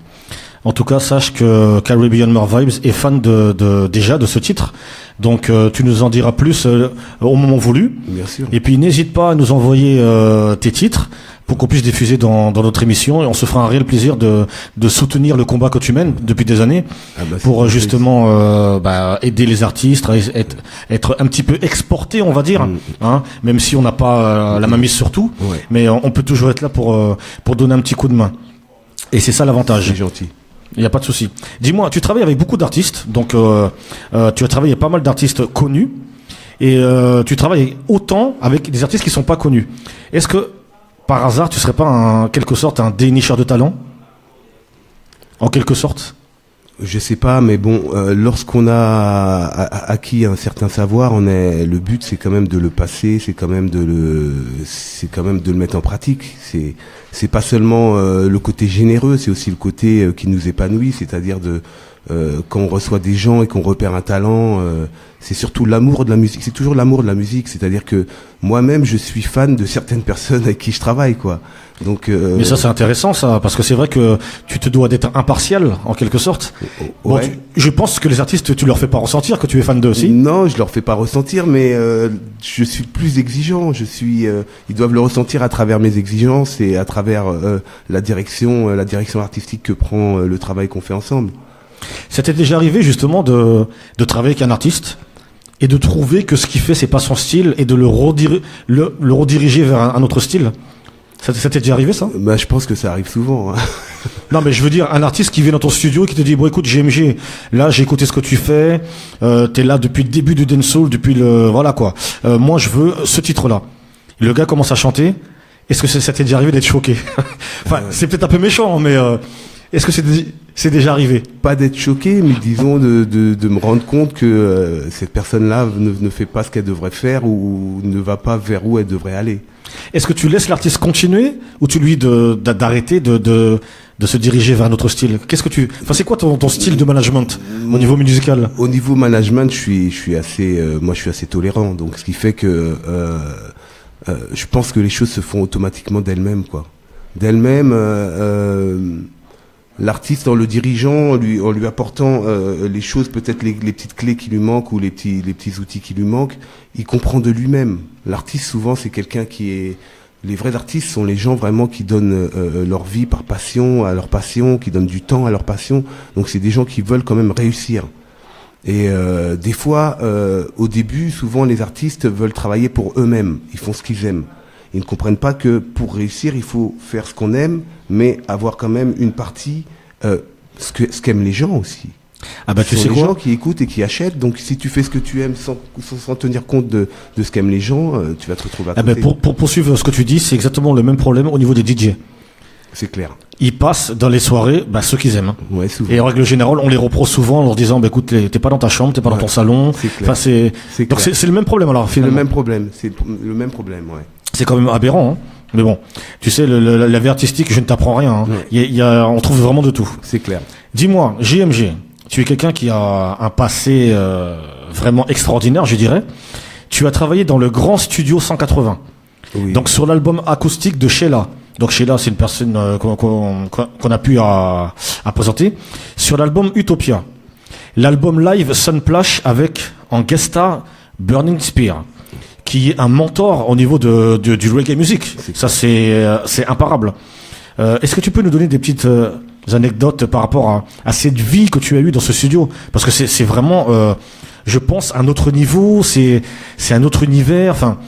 En tout cas, sache que Caribbean More Vibes est fan déjà de ce titre. Donc, tu nous en diras plus au moment voulu. Bien sûr. Et puis, n'hésite pas à nous envoyer tes titres pour qu'on puisse diffuser dans notre émission. Et on se fera un réel plaisir de soutenir le combat que tu mènes depuis des années pour justement aider les artistes à être un petit peu exportés, on va dire. Hein, même si on n'a pas la main mise sur tout. Ouais. Mais on peut toujours être là pour donner un petit coup de main. Et c'est ça l'avantage. C'est gentil. Il n'y a pas de souci. Dis-moi, tu travailles avec beaucoup d'artistes, donc tu as travaillé avec pas mal d'artistes connus, et tu travailles autant avec des artistes qui ne sont pas connus. Est-ce que, par hasard, tu ne serais pas en quelque sorte un dénicheur de talent? En quelque sorte? Je sais pas, mais bon, lorsqu'on a acquis un certain savoir, le but c'est quand même de le passer, c'est quand même de le mettre en pratique. C'est pas seulement le côté généreux, c'est aussi le côté qui nous épanouit, c'est-à-dire quand on reçoit des gens et qu'on repère un talent, c'est surtout l'amour de la musique. C'est toujours l'amour de la musique. C'est-à-dire que moi-même, je suis fan de certaines personnes avec qui je travaille, quoi. Donc, mais ça, c'est intéressant, ça, parce que c'est vrai que tu te dois d'être impartial, en quelque sorte. Bon, ouais. Je pense que les artistes, tu leur fais pas ressentir que tu es fan d'eux aussi. Non, je leur fais pas ressentir, mais je suis plus exigeant. Ils doivent le ressentir à travers mes exigences et à travers la direction artistique que prend le travail qu'on fait ensemble. Ça t'est déjà arrivé justement de travailler avec un artiste et de trouver que ce qu'il fait c'est pas son style et de le rediriger vers un autre style? Ça t'est déjà arrivé, ça? Bah, je pense que ça arrive souvent. Hein. Non, mais je veux dire, un artiste qui vient dans ton studio et qui te dit, bon, écoute, GMG, là, j'ai écouté ce que tu fais, t'es là depuis le début du dancehall, voilà, quoi. Moi, je veux ce titre-là. Le gars commence à chanter. Est-ce que ça t'est déjà arrivé d'être choqué? Enfin, c'est peut-être un peu méchant, mais, est-ce que c'est déjà arrivé? Pas d'être choqué, mais disons de me rendre compte que cette personne-là ne fait pas ce qu'elle devrait faire ou ne va pas vers où elle devrait aller. Est-ce que tu laisses l'artiste continuer ou tu lui d'arrêter de se diriger vers un autre style? C'est quoi ton style de management au niveau musical? Au niveau management, je suis assez tolérant, donc ce qui fait que je pense que les choses se font automatiquement d'elles-mêmes, quoi. D'elles-mêmes. L'artiste, en le dirigeant, en lui apportant les choses, peut-être les petites clés qui lui manquent ou les petits outils qui lui manquent, il comprend de lui-même. L'artiste, souvent, c'est quelqu'un les vrais artistes sont les gens vraiment qui donnent leur vie par passion, à leur passion, qui donnent du temps à leur passion. Donc c'est des gens qui veulent quand même réussir. Et des fois, au début, souvent les artistes veulent travailler pour eux-mêmes. Ils font ce qu'ils aiment. Ils ne comprennent pas que pour réussir, il faut faire ce qu'on aime, mais avoir quand même une partie, ce qu'aiment les gens aussi. Ah bah, tu sais quoi? Les quoi? gens qui écoutent et qui achètent. Donc si tu fais ce que tu aimes sans tenir compte de ce qu'aiment les gens, tu vas te retrouver à côté. Ah bah, pour poursuivre ce que tu dis, c'est exactement le même problème au niveau des DJ. C'est clair. Ils passent dans les soirées, ceux qu'ils aiment. Ouais, souvent. Et en règle générale, on les reproche souvent en leur disant, écoute, t'es pas dans ta chambre, t'es pas dans ton salon. C'est clair. Enfin, donc c'est le même problème alors. C'est finalement. le même problème. C'est le même problème, ouais. C'est quand même aberrant, hein. Mais bon, tu sais, la vie artistique, je ne t'apprends rien. Hein. Ouais. On trouve vraiment de tout. C'est clair. Dis-moi, JMG, tu es quelqu'un qui a un passé vraiment extraordinaire, je dirais. Tu as travaillé dans le Grand Studio 180. Oui. Donc sur l'album acoustique de Sheila. Donc Sheila, c'est une personne qu'on a pu à présenter. Sur l'album Utopia. L'album live Sunplash avec en guest star Burning Spear, qui est un mentor au niveau du reggae music. Ça, c'est imparable. Est-ce que tu peux nous donner des petites anecdotes par rapport à cette vie que tu as eue dans ce studio? Parce que c'est vraiment, je pense, un autre niveau, c'est un autre univers. Enfin,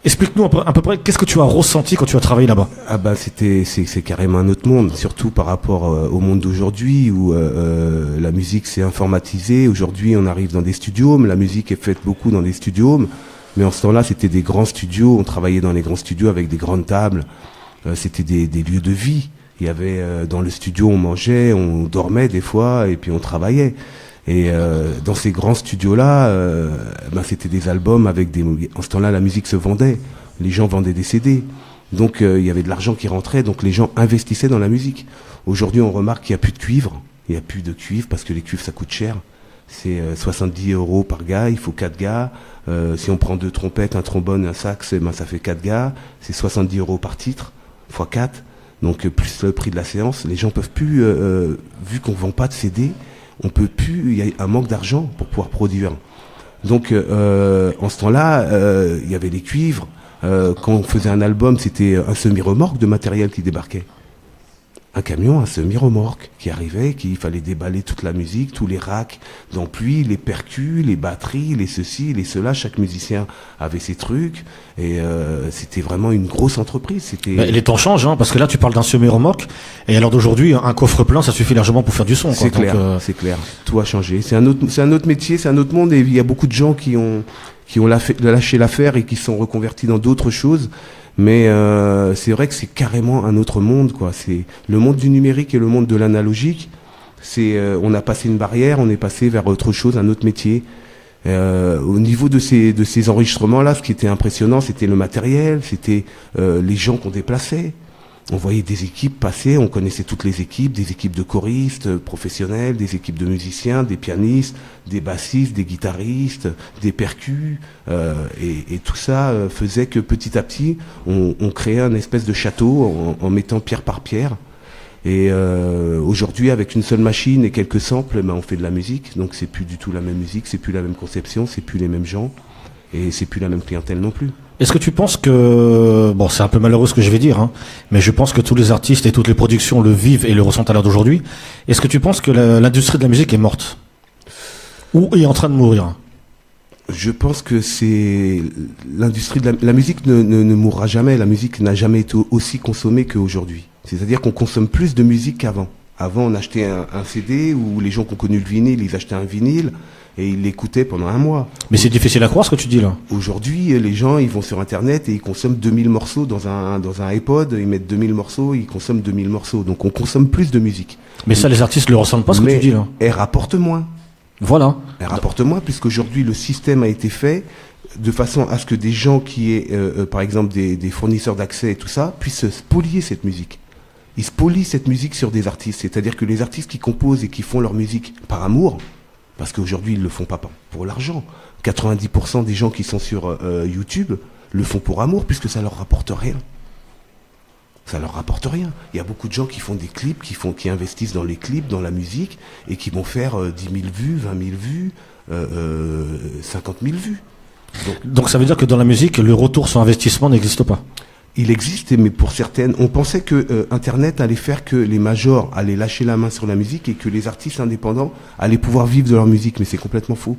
explique-nous à peu près qu'est-ce que tu as ressenti quand tu as travaillé là-bas. Ah bah c'est carrément un autre monde, surtout par rapport au monde d'aujourd'hui où la musique s'est informatisée. Aujourd'hui, on arrive dans des studios, mais la musique est faite beaucoup dans des studios. Mais en ce temps-là, c'était des grands studios. On travaillait dans les grands studios avec des grandes tables. C'était des lieux de vie. Il y avait dans le studio, on mangeait, on dormait des fois, et puis on travaillait. Et dans ces grands studios-là, c'était des albums avec en ce temps-là, la musique se vendait. Les gens vendaient des CD. Donc il y avait de l'argent qui rentrait. Donc les gens investissaient dans la musique. Aujourd'hui, on remarque qu'il n'y a plus de cuivre. Il n'y a plus de cuivre parce que les cuivres, ça coûte cher. C'est 70 € par gars, il faut 4 gars. Si on prend 2 trompettes, un trombone, un sax, ça fait 4 gars. C'est 70 € par titre, x 4. Donc plus le prix de la séance. Les gens peuvent plus, vu qu'on vend pas de CD, on peut plus. Il y a un manque d'argent pour pouvoir produire. Donc en ce temps-là, il y avait les cuivres. Quand on faisait un album, c'était un semi-remorque de matériel qui débarquait. Un camion, un semi-remorque qui arrivait, qu'il fallait déballer toute la musique, tous les racks d'amplis, les percus, les batteries, les ceci, les cela. Chaque musicien avait ses trucs et c'était vraiment une grosse entreprise. Les temps changent, hein, parce que là tu parles d'un semi-remorque et à l'heure d'aujourd'hui un coffre plein ça suffit largement pour faire du son. C'est clair, c'est clair. Tout a changé. C'est un autre métier, c'est un autre monde et il y a beaucoup de gens qui ont lâché l'affaire et qui sont reconvertis dans d'autres choses. Mais c'est vrai que c'est carrément un autre monde, quoi. C'est le monde du numérique et le monde de l'analogique. On a passé une barrière, on est passé vers autre chose, un autre métier. Au niveau de ces enregistrements-là, ce qui était impressionnant, c'était le matériel, c'était les gens qu'on déplaçait. on voyait des équipes passer, on connaissait toutes les équipes, des équipes de choristes professionnels, des équipes de musiciens, des pianistes, des bassistes, des guitaristes, des percus, et tout ça faisait que petit à petit, on créait un espèce de château en mettant pierre par pierre. Et aujourd'hui, avec une seule machine et quelques samples, on fait de la musique. Donc c'est plus du tout la même musique, c'est plus la même conception, c'est plus les mêmes gens, et c'est plus la même clientèle non plus. Est-ce que tu penses que, bon, c'est un peu malheureux ce que je vais dire, hein, mais je pense que tous les artistes et toutes les productions le vivent et le ressentent à l'heure d'aujourd'hui. Est-ce que tu penses que l'industrie de la musique est morte ou est en train de mourir? Je pense que c'est l'industrie de la musique ne mourra jamais. La musique n'a jamais été aussi consommée qu'aujourd'hui. C'est-à-dire qu'on consomme plus de musique qu'avant. Avant, on achetait un CD, ou les gens qui ont connu le vinyle, ils achetaient un vinyle et ils l'écoutaient pendant un mois. Mais c'est difficile à croire ce que tu dis là. Aujourd'hui, les gens, ils vont sur Internet et ils consomment 2000 morceaux dans un iPod, ils mettent 2000 morceaux, ils consomment 2000 morceaux. Donc on consomme plus de musique. Mais ça, les artistes ne le ressentent pas ce que tu dis là. Elle rapporte moins. Voilà. Elle rapporte moins puisqu'aujourd'hui, le système a été fait de façon à ce que des gens qui aient, par exemple, des fournisseurs d'accès et tout ça, puissent spolier cette musique. Ils spolient cette musique sur des artistes. C'est-à-dire que les artistes qui composent et qui font leur musique par amour, parce qu'aujourd'hui, ils le font pas pour l'argent. 90% des gens qui sont sur YouTube le font pour amour, puisque ça leur rapporte rien. Ça leur rapporte rien. Il y a beaucoup de gens qui font des clips, qui investissent dans les clips, dans la musique, et qui vont faire 10 000 vues, 20 000 vues, 50 000 vues. Donc ça veut dire que dans la musique, le retour sur investissement n'existe pas. Il existe, mais pour certaines, on pensait que Internet allait faire que les majors allaient lâcher la main sur la musique et que les artistes indépendants allaient pouvoir vivre de leur musique, mais c'est complètement faux.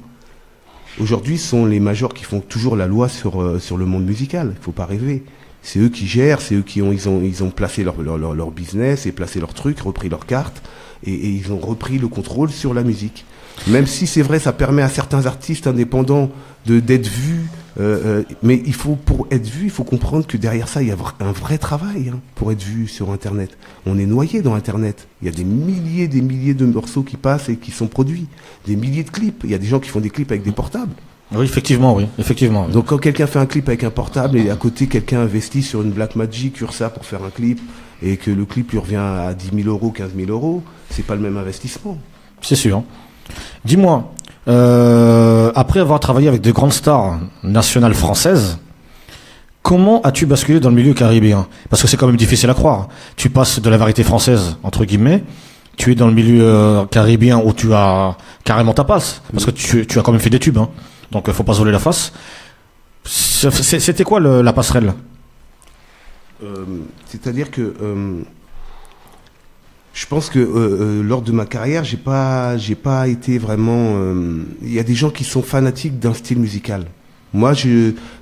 Aujourd'hui, ce sont les majors qui font toujours la loi sur le monde musical. Il faut pas rêver. C'est eux qui gèrent, c'est eux qui ils ont placé leur business et placé leurs trucs, repris leurs cartes, et ils ont repris le contrôle sur la musique. Même si c'est vrai, ça permet à certains artistes indépendants d'être vus. Mais pour être vu, il faut comprendre que derrière ça, il y a un vrai travail pour être vu sur Internet. On est noyé dans Internet. Il y a des milliers de morceaux qui passent et qui sont produits. Des milliers de clips. Il y a des gens qui font des clips avec des portables. Oui, effectivement. Donc quand quelqu'un fait un clip avec un portable et à côté quelqu'un investit sur une Blackmagic, Ursa pour faire un clip, et que le clip lui revient à 10 000 euros, 15 000 euros, c'est pas le même investissement. C'est sûr. Dis-moi, après avoir travaillé avec de grandes stars nationales françaises, comment as-tu basculé dans le milieu caribéen? Parce que c'est quand même difficile à croire. Tu passes de la variété française, entre guillemets, tu es dans le milieu caribéen où tu as carrément ta place. Parce que tu as quand même fait des tubes, hein. Donc faut pas se voler la face. C'était quoi la passerelle? C'est-à-dire que je pense que lors de ma carrière, j'ai pas été vraiment. Il y a des gens qui sont fanatiques d'un style musical. Moi,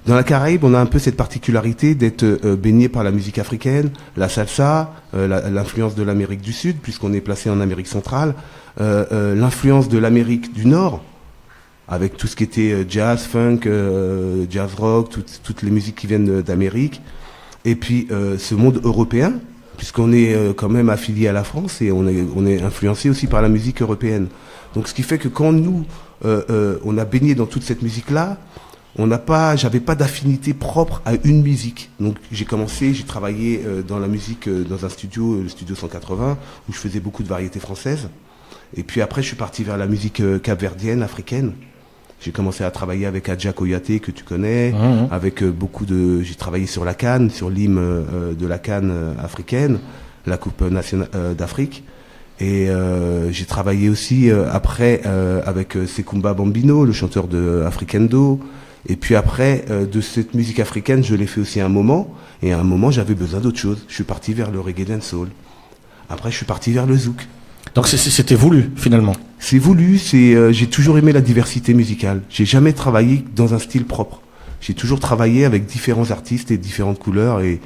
dans la Caraïbe, on a un peu cette particularité d'être baigné par la musique africaine, la salsa, l'influence de l'Amérique du Sud, puisqu'on est placé en Amérique centrale, l'influence de l'Amérique du Nord, avec tout ce qui était jazz, funk, jazz rock, toutes les musiques qui viennent d'Amérique, et puis ce monde européen, puisqu'on est quand même affilié à la France et on est influencé aussi par la musique européenne. Donc ce qui fait que quand nous, on a baigné dans toute cette musique-là, j'avais pas d'affinité propre à une musique. Donc j'ai travaillé dans la musique dans un studio, le studio 180, où je faisais beaucoup de variétés françaises. Et puis après, je suis parti vers la musique capverdienne, africaine. J'ai commencé à travailler avec Adja Koyate, que tu connais, avec j'ai travaillé sur la CAN, sur l'hymne de la CAN africaine, la Coupe nationale d'Afrique. Et j'ai travaillé aussi après avec Sekumba Bambino, le chanteur de Africando. Et puis après, de cette musique africaine, je l'ai fait aussi un moment. Et à un moment, j'avais besoin d'autre chose. Je suis parti vers le reggae dancehall. Après, je suis parti vers le zouk. Donc c'était voulu, finalement. C'est voulu, j'ai toujours aimé la diversité musicale. J'ai jamais travaillé dans un style propre. J'ai toujours travaillé avec différents artistes et différentes couleurs, et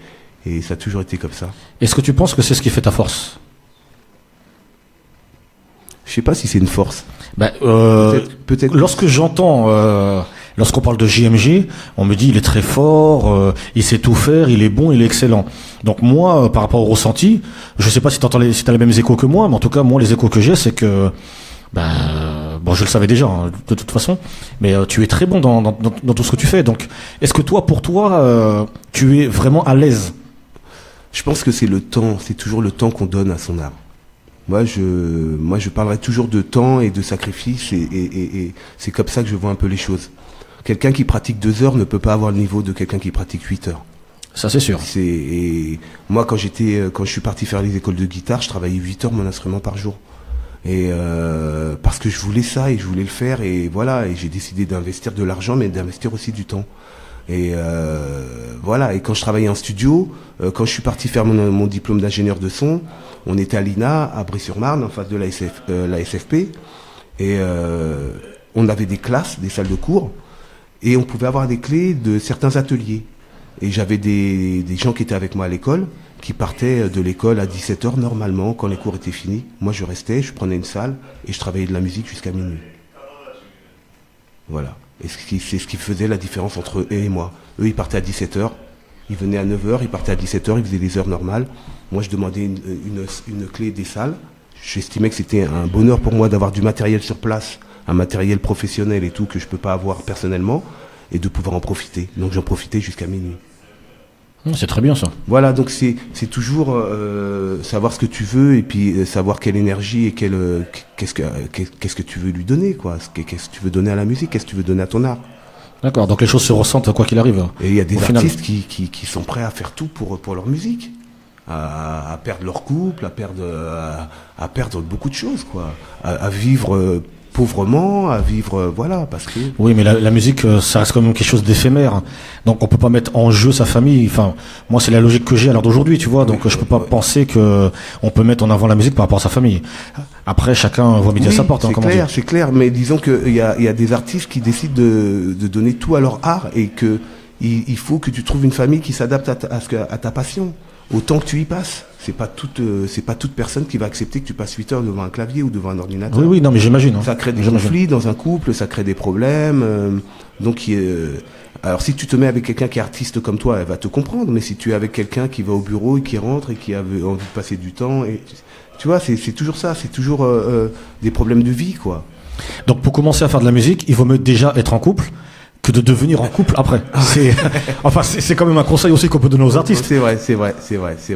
ça a toujours été comme ça. Est-ce que tu penses que c'est ce qui fait ta force? Je sais pas si c'est une force. Peut-être. Lorsque j'entends, lorsqu'on parle de JMJ, on me dit il est très fort, il sait tout faire, il est bon, il est excellent. Donc moi, par rapport au ressenti, je sais pas si t'as les mêmes échos que moi, mais en tout cas moi les échos que j'ai, c'est que bon, je le savais déjà de toute façon, mais tu es très bon dans tout ce que tu fais. Donc est-ce que pour toi tu es vraiment à l'aise? Je pense que c'est le temps, c'est toujours le temps qu'on donne à son art. Moi, je parlerai toujours de temps et de sacrifice et c'est comme ça que je vois un peu les choses. Quelqu'un qui pratique 2 heures ne peut pas avoir le niveau de quelqu'un qui pratique 8 heures. Ça, c'est sûr. Et moi, quand je suis parti faire les écoles de guitare, je travaillais 8 heures mon instrument par jour. Et parce que je voulais ça et je voulais le faire et voilà. Et j'ai décidé d'investir de l'argent, mais d'investir aussi du temps. Et voilà. Et quand je travaillais en studio, quand je suis parti faire mon diplôme d'ingénieur de son, on était à l'INA, à Brie-sur-Marne, en face de la SFP. Et on avait des classes, des salles de cours. Et on pouvait avoir des clés de certains ateliers. Et j'avais des gens qui étaient avec moi à l'école, qui partaient de l'école à 17h normalement, quand les cours étaient finis. Moi, je restais, je prenais une salle et je travaillais de la musique jusqu'à minuit. Voilà. Et c'est ce qui faisait la différence entre eux et moi. Eux, ils partaient à 17h, ils venaient à 9h, ils partaient à 17h, ils faisaient des heures normales. Moi, je demandais une clé des salles. J'estimais que c'était un bonheur pour moi d'avoir du matériel sur place, un matériel professionnel et tout que je peux pas avoir personnellement, et de pouvoir en profiter. Donc j'en profitais jusqu'à minuit. C'est très bien ça. Voilà, donc c'est toujours savoir ce que tu veux et puis savoir quelle énergie et qu'est-ce que tu veux lui donner, quoi. Qu'est-ce que tu veux donner à la musique, qu'est-ce que tu veux donner à ton art. D'accord, donc les choses se ressentent quoi qu'il arrive. Et il y a des artistes qui sont prêts à faire tout pour leur musique. À perdre leur couple, à perdre beaucoup de choses, quoi. À vivre pauvrement, à vivre, voilà, parce que... Oui, mais la musique, ça reste quand même quelque chose d'éphémère. Donc on peut pas mettre en jeu sa famille. Enfin, moi, c'est la logique que j'ai à l'heure d'aujourd'hui, tu vois. Donc je peux pas penser que on peut mettre en avant la musique par rapport à sa famille. Après, chacun voit midi à sa porte, c'est clair, c'est clair. Mais disons qu'il y a des artistes qui décident de donner tout à leur art et que il faut que tu trouves une famille qui s'adapte à ta passion. Autant que tu y passes. C'est pas toute personne qui va accepter que tu passes 8 heures devant un clavier ou devant un ordinateur. Oui, non, mais j'imagine. Ça crée des conflits dans un couple, ça crée des problèmes. Alors si tu te mets avec quelqu'un qui est artiste comme toi, elle va te comprendre. Mais si tu es avec quelqu'un qui va au bureau et qui rentre et qui a envie de passer du temps, et tu vois, c'est toujours ça. C'est toujours des problèmes de vie, quoi. Donc pour commencer à faire de la musique, il vaut mieux déjà être en couple que de devenir en couple après. C'est quand même un conseil aussi qu'on peut donner aux artistes. C'est vrai.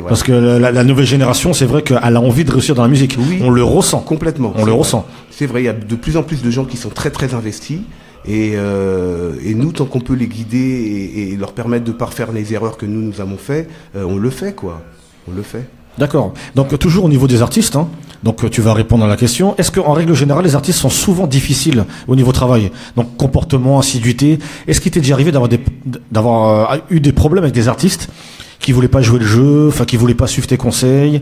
Parce que la nouvelle génération, c'est vrai qu'elle a envie de réussir dans la musique. Oui, on le ressent. Complètement. On le ressent. C'est vrai, il y a de plus en plus de gens qui sont très très investis. Et nous, tant qu'on peut les guider et leur permettre de ne pas refaire les erreurs que nous avons fait, on le fait, quoi. On le fait. D'accord. Donc toujours au niveau des artistes, hein. Donc tu vas répondre à la question. Est-ce qu'en règle générale, les artistes sont souvent difficiles au niveau travail? Donc comportement, assiduité. Est-ce qu'il t'est déjà arrivé d'avoir eu des problèmes avec des artistes qui voulaient pas jouer le jeu, enfin qui voulaient pas suivre tes conseils,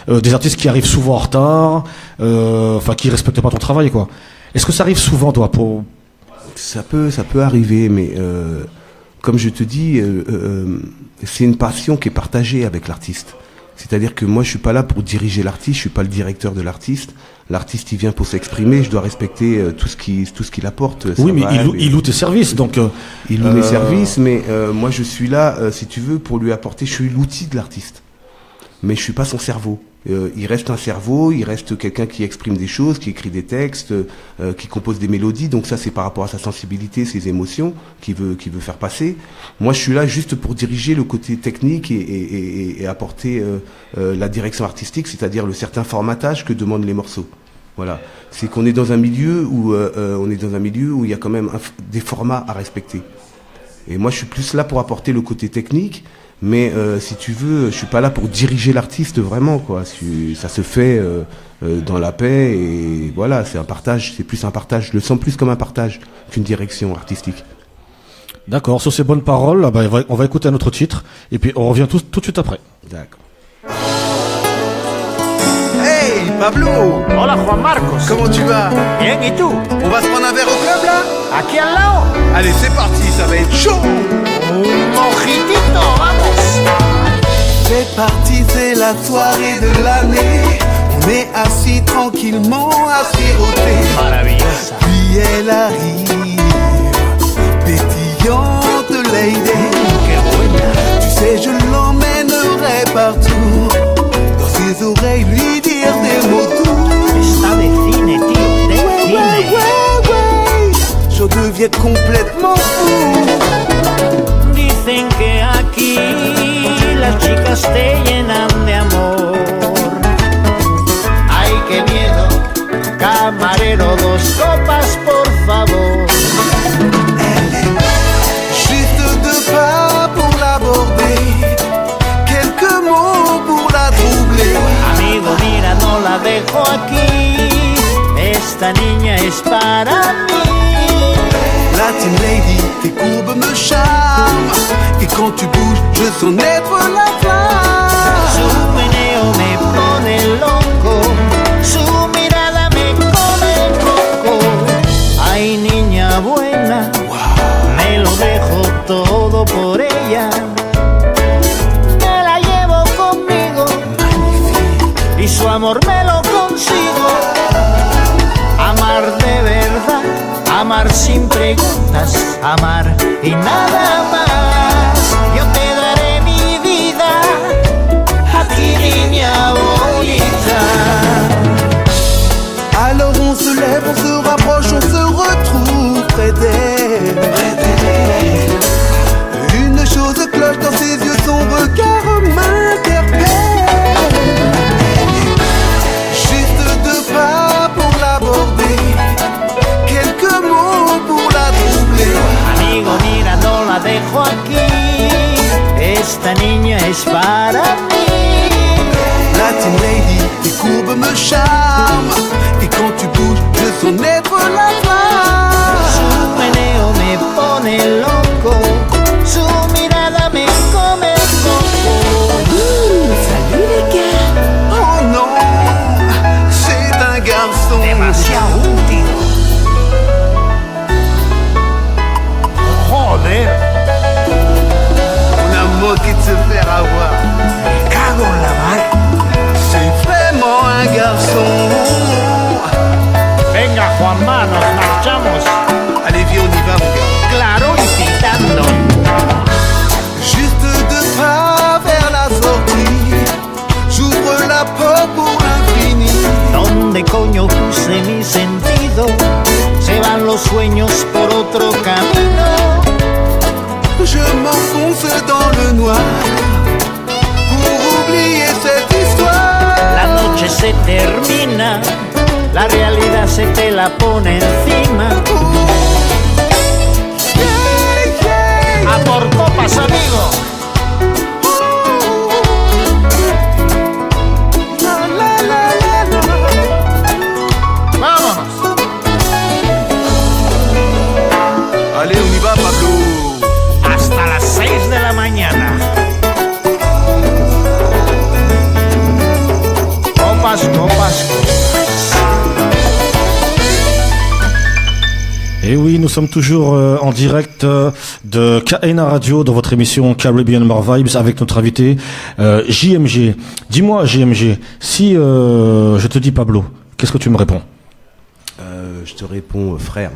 des artistes qui arrivent souvent en retard, enfin qui respectent pas ton travail, quoi? Est-ce que ça arrive souvent, toi, Ça peut arriver, mais comme je te dis, c'est une passion qui est partagée avec l'artiste. C'est-à-dire que moi, je suis pas là pour diriger l'artiste, je suis pas le directeur de l'artiste. L'artiste, il vient pour s'exprimer, je dois respecter tout ce qu'il apporte. Oui, mais il loue tes services, donc... Il loue mes services, mais moi, je suis là, si tu veux, pour lui apporter... Je suis l'outil de l'artiste, mais je suis pas son cerveau. Il reste un cerveau, il reste quelqu'un qui exprime des choses, qui écrit des textes, qui compose des mélodies. Donc ça, c'est par rapport à sa sensibilité, ses émotions qu'il veut faire passer. Moi, je suis là juste pour diriger le côté technique et apporter la direction artistique, c'est-à-dire le certain formatage que demandent les morceaux. Voilà. C'est qu'on est dans un milieu où il y a quand même des formats à respecter. Et moi, je suis plus là pour apporter le côté technique. Mais si tu veux, je suis pas là pour diriger l'artiste vraiment, quoi. Ça se fait dans la paix et voilà, c'est un partage, c'est plus un partage. Je le sens plus comme un partage qu'une direction artistique. D'accord, sur ces bonnes paroles, on va écouter un autre titre et puis on revient tout de suite après. D'accord. Hey Pablo! Hola Juan Marcos! Comment tu vas? Bien, et tout? On va se prendre un verre au club là? Aquí al lado! Allez, c'est parti, ça va être chaud! Mojitito, vamos! C'est parti, c'est la soirée de l'année. On est assis tranquillement à siroter. Maravillosa. Puis elle arrive, pétillante lady. Tu sais, je l'emmènerai partout. Dans ses oreilles, lui dire des mots doux. Está de cine, tío, de cine. Je deviens complètement fou. Dicen que aquí las chicas botellas te llenan de amor. Ay, qué miedo, camarero, 2 copas por favor. Juste 2 pas pour l'aborder, quelques mots pour la troubler. Amigo, mira, no la dejo aquí, esta niña es para mí. Latin lady, tes courbes me charment, et quand tu bouges, je sens naître la flamme. Su meneo me pone loco, su mirada me come el coco. Ay, niña buena, me lo dejo todo por ella. Me la llevo conmigo, y su amor me lo consigo. Amar de verdad, amar sin preguntas, amar y nada más. Yo te daré mi vida, a ti niña bonita. Alors on se lève, on se rapproche, on se retrouve près d'elle. Une chose cloche dans ses yeux, son regard m'interpelle. Juste 2 pas pour l'aborder, quelques mots pour la troubler. Amigo, mira, no la dejo aquí, esta niña es para mí. Latin lady, tes courbes me charment, et quand tu bouges, je sens naître la flamme. Su meneo me pone loco, su mirada me come el coco. Salut les gars. Oh non, c'est un garçon Demasiado útil. Joder, On a moqué de se faire avoir. me cago en la mar. C'est vraiment un garçon. Venga, Juanma, nos marchamos. Allez, viens, on y va, mon gars. Claro y pitando. Juste 2 pas vers la sortie, j'ouvre la porte pour l'infini. ¿Dónde coño puse mi sentido? Se van los sueños por otro camino. Je m'enfonce dans le noir pour oublier cette histoire. La noche se termina, la realidad se te la pone encima. A por copas, amigo. Vámonos. Allez, on y va, Pablo. Hasta las 6 de la mañana. Copas, copas, copas. Et oui, nous sommes toujours en direct de KNA Radio dans votre émission Caribbean More Vibes avec notre invité JMG. Dis-moi JMG, si je te dis Pablo, qu'est-ce que tu me réponds? Je te réponds frère.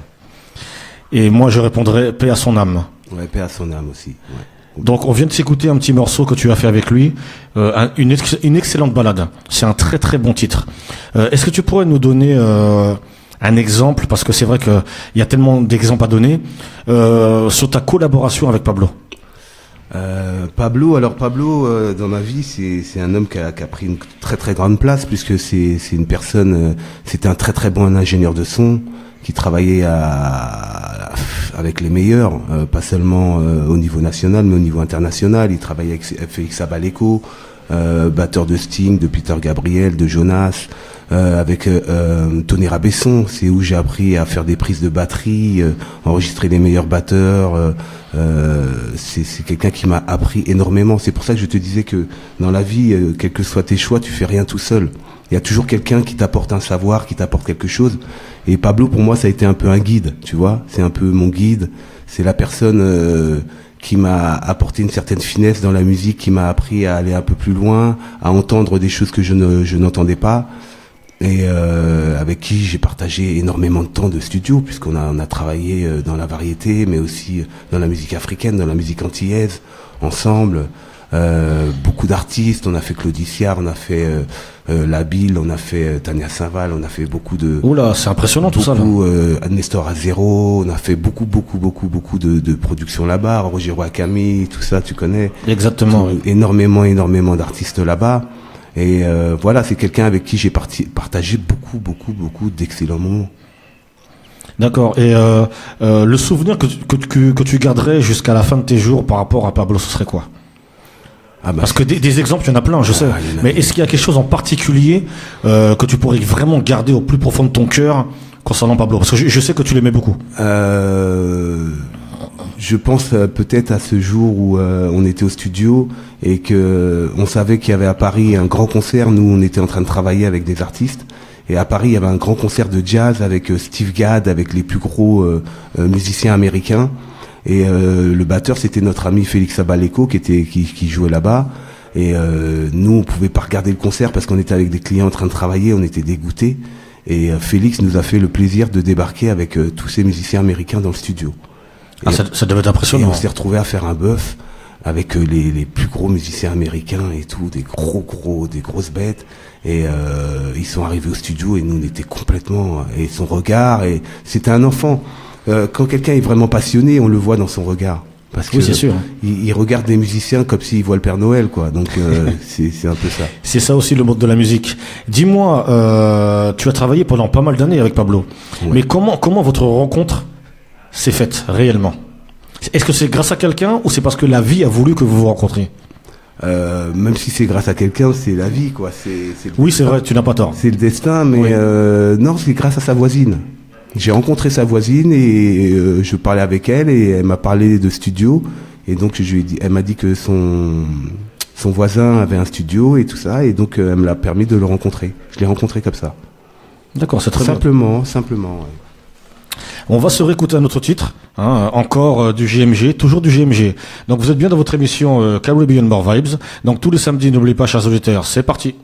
Et moi je répondrai paix à son âme. Ouais, paix à son âme aussi. Ouais. Donc on vient de s'écouter un petit morceau que tu as fait avec lui, une excellente balade. C'est un très très bon titre. Est-ce que tu pourrais nous donner un exemple, parce que c'est vrai qu'il y a tellement d'exemples à donner, sur ta collaboration avec Pablo? Pablo, dans ma vie, c'est un homme qui a pris une très très grande place, puisque c'est une personne, c'était un très très bon ingénieur de son, qui travaillait avec les meilleurs, pas seulement au niveau national, mais au niveau international. Il travaillait avec Félix Abaleko, batteur de Sting, de Peter Gabriel, de Jonas, avec Tony Rabesson. C'est où j'ai appris à faire des prises de batterie, enregistrer les meilleurs batteurs. C'est quelqu'un qui m'a appris énormément. C'est pour ça que je te disais que dans la vie, quels que soient tes choix, tu fais rien tout seul. Il y a toujours quelqu'un qui t'apporte un savoir, qui t'apporte quelque chose. Et Pablo, pour moi, ça a été un peu un guide, tu vois. C'est un peu mon guide. C'est la personne qui m'a apporté une certaine finesse dans la musique, qui m'a appris à aller un peu plus loin, à entendre des choses que je n'entendais pas. Et avec qui j'ai partagé énormément de temps de studio, puisqu'on a travaillé dans la variété, mais aussi dans la musique africaine, dans la musique antillaise, ensemble. beaucoup d'artistes. On a fait Claudicia, on a fait Labille, on a fait Tania Saint-Val, on a fait beaucoup de... Oula, c'est impressionnant tout ça là. Nestor Azero, on a fait beaucoup de productions là-bas, Roger Wakami, tout ça, tu connais. Exactement. Énormément d'artistes là-bas. Et voilà, c'est quelqu'un avec qui j'ai partagé beaucoup d'excellents moments. D'accord. Et le souvenir que tu garderais jusqu'à la fin de tes jours par rapport à Pablo, ce serait quoi? Parce que des exemples, il y en a plein, je sais. Mais est-ce qu'il y a quelque chose en particulier que tu pourrais vraiment garder au plus profond de ton cœur concernant Pablo? Parce que je sais que tu l'aimais beaucoup. Je pense peut-être à ce jour où on était au studio et que on savait qu'il y avait à Paris un grand concert. Nous, on était en train de travailler avec des artistes. Et à Paris, il y avait un grand concert de jazz avec Steve Gadd, avec les plus gros musiciens américains. Et le batteur, c'était notre ami Félix Abaleko qui jouait là-bas. Et nous, on pouvait pas regarder le concert parce qu'on était avec des clients en train de travailler, on était dégoûtés. Et Félix nous a fait le plaisir de débarquer avec tous ces musiciens américains dans le studio. Ah, ça devait être impressionnant. Et on s'est retrouvés à faire un bœuf avec les plus gros musiciens américains et tout, des grosses bêtes. Et ils sont arrivés au studio et nous on était complètement... Et son regard, et c'était un enfant. Quand quelqu'un est vraiment passionné, on le voit dans son regard. Parce que oui, c'est sûr. Il regarde des musiciens comme s'il voit le Père Noël, quoi. Donc c'est un peu ça. C'est ça aussi le monde de la musique. Dis-moi, tu as travaillé pendant pas mal d'années avec Pablo. Ouais. Mais comment votre rencontre s'est faite réellement? Est-ce que c'est grâce à quelqu'un ou c'est parce que la vie a voulu que vous vous rencontriez? Même si c'est grâce à quelqu'un, c'est la vie, quoi. Oui, c'est vrai, tu n'as pas tort. C'est le destin, mais oui. Non, c'est grâce à sa voisine. J'ai rencontré sa voisine et je parlais avec elle et elle m'a parlé de studio et donc elle m'a dit que son voisin avait un studio et tout ça et donc elle me l'a permis de le rencontrer. Je l'ai rencontré comme ça. D'accord, c'est très simplement. Ouais. On va se réécouter un autre titre, encore du GMG, toujours du GMG. Donc vous êtes bien dans votre émission Caribbean More Vibes. Donc tous les samedis, n'oubliez pas, chers auditeurs, c'est parti.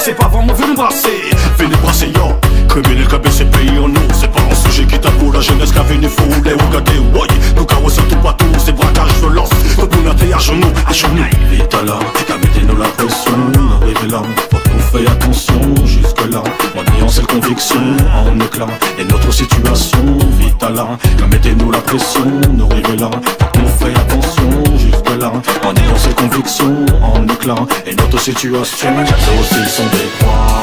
C'est pas vraiment vu me brasser. Venez brasser yo, criminel KB c'est pays en nous. C'est pas un sujet qui tape pour la jeunesse qu'a venu fou. Les regardez, ouais, nous carrossons tout partout. C'est braquage, violence, tout le monde à genoux. Vite à là, t'as mis nous la pression. Arrivé là, pas qu'on fait attention. Jusque là, en ayant cette conviction, en éclat. Et notre situation, vite à là, mettez-nous la pression. Nous arrivons là, pas qu'on fait attention. Jusque là, en ayant cette conviction, en éclat. Et notre situation, c'est aussi son détroit.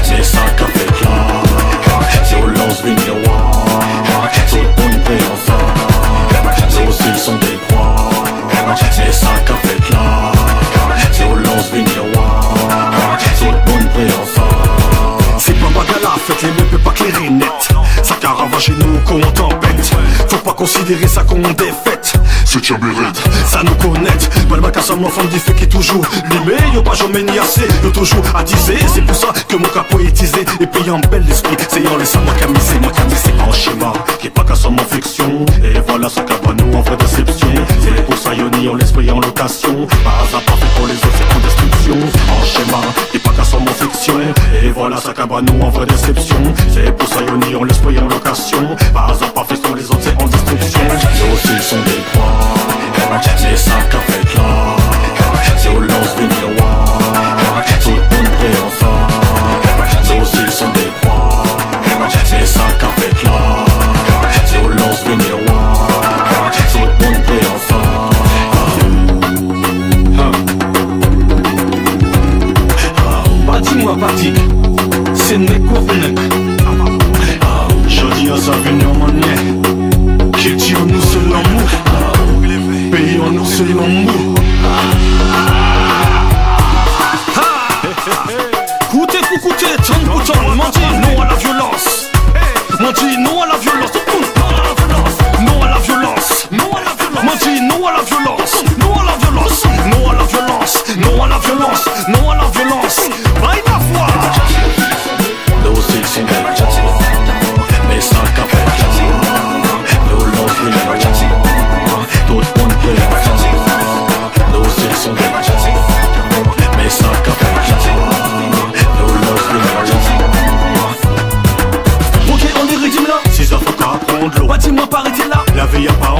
C'est ça qu'a fait là. C'est au lance miroir. Tout le monde est ensemble. C'est aussi son détroit. C'est ça qu'a fait là. C'est au lance miroir. Tout le monde est ensemble. C'est pas bagala, faites les mêmes, peut pas clairer net. Ça caravage nous qu'on tempête. Faut pas considérer ça comme une défaite. C'est Tchabérette, ça nous connaît. Pas le bac à son enfant fait qui toujours limé. Y'a pas jamais ni assez, y'a toujours attisé. C'est pour ça que mon cap poétisé. Et puis y'a un bel esprit, c'est y'en laissant ma camisée en schéma, qui est pas qu'à son fiction. Et voilà ce qu'a pas nous en vraie déception. C'est pour ça y'en en l'esprit en location. Pas à part fait pour les autres, c'est en destruction. En schéma, qui est pas qu'à son fiction. Et voilà ce qu'a pas nous en vraie déception. C'est pour ça y'en en l'esprit en location. Pas à part fait pour les autres, c'est en destruction. C'est aussi son détroit. C'est ça qu'a fait là. C'est au lance du miroir. Tout le monde est ensemble. C'est aussi son détroit. C'est ça qu'a fait là. C'est au lance du miroir. Tout le monde est ensemble. Bah dis-moi Patrick, c'est n'est quoi venir. Je dis à sa venue en manière. Qu'il tire nous seul l'amour. Pays en nous seul l'amour. Coûtez pour coûter, tant pour tant. M'en dit non à la violence. M'en dit non à la violence. Tout le monde non à la violence. Non à la violence. Non à la violence.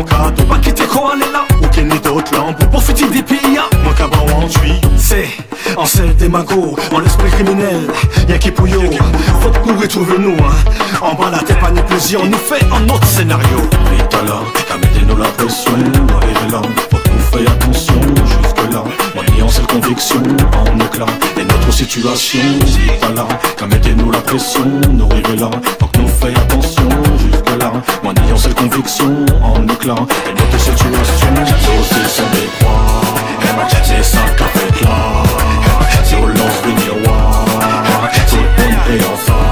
en cadeau. Pas quitter Koalela ou qu'il n'y d'autres lampes. Pour profiter des pays, mon cabron en tuit. C'est en celle des magots, en l'esprit criminel. Y'a qui pouillot, faut que nous retrouvions-nous. En bas la tête, pas ni plaisir, on nous fait un autre scénario. Vite là, t'as mettez-nous la pression, arrivez là, faut que nous fait attention jusque-là. Mon ayant cette conviction en éclat et notre situation. Vite là, t'as mettez-nous la pression, nous arrivez là, faut que nous fait attention jusque-là. Mon ayant cette conviction en éclat et notre situation. C'est sans décroire, c'est ça qu'a fait là. C'est au lance du miroir, c'est bon et enfin.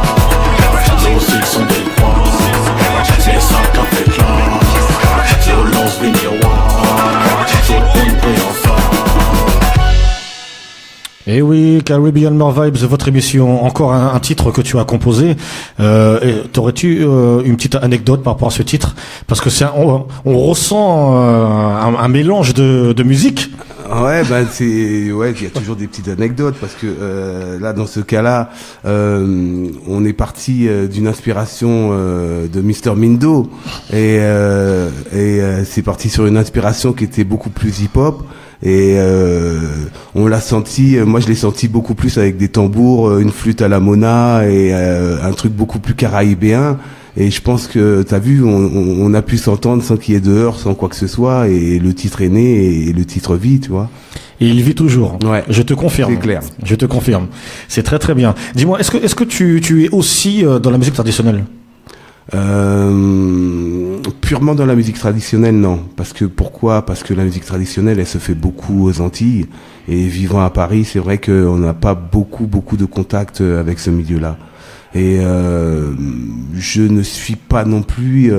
C'est aussi sans décroire, c'est ça qu'a fait là. C'est au lance du miroir, c'est bon et enfin. Et oui, Caribbean More Vibes, votre émission. Encore un titre que tu as composé. T'aurais-tu une petite anecdote par rapport à ce titre? Parce que on ressent un mélange de musique. Ouais, bah il y a toujours des petites anecdotes parce que là, dans ce cas-là, on est parti d'une inspiration de Mr. Mindo et c'est parti sur une inspiration qui était beaucoup plus hip-hop. Et on l'a senti, moi je l'ai senti beaucoup plus avec des tambours, une flûte à la Mona et un truc beaucoup plus caraïbéen. Et je pense que t'as vu, on a pu s'entendre sans qu'il y ait de heurts, sans quoi que ce soit, et le titre est né et le titre vit, tu vois. Et il vit toujours. Ouais. Je te confirme. C'est clair. Je te confirme. C'est très très bien. Dis-moi, est-ce que tu es aussi dans la musique traditionnelle? Purement dans la musique traditionnelle, non. Pourquoi? Parce que la musique traditionnelle, elle se fait beaucoup aux Antilles. Et vivant à Paris, c'est vrai qu'on n'a pas beaucoup de contacts avec ce milieu-là. Et je ne suis pas non plus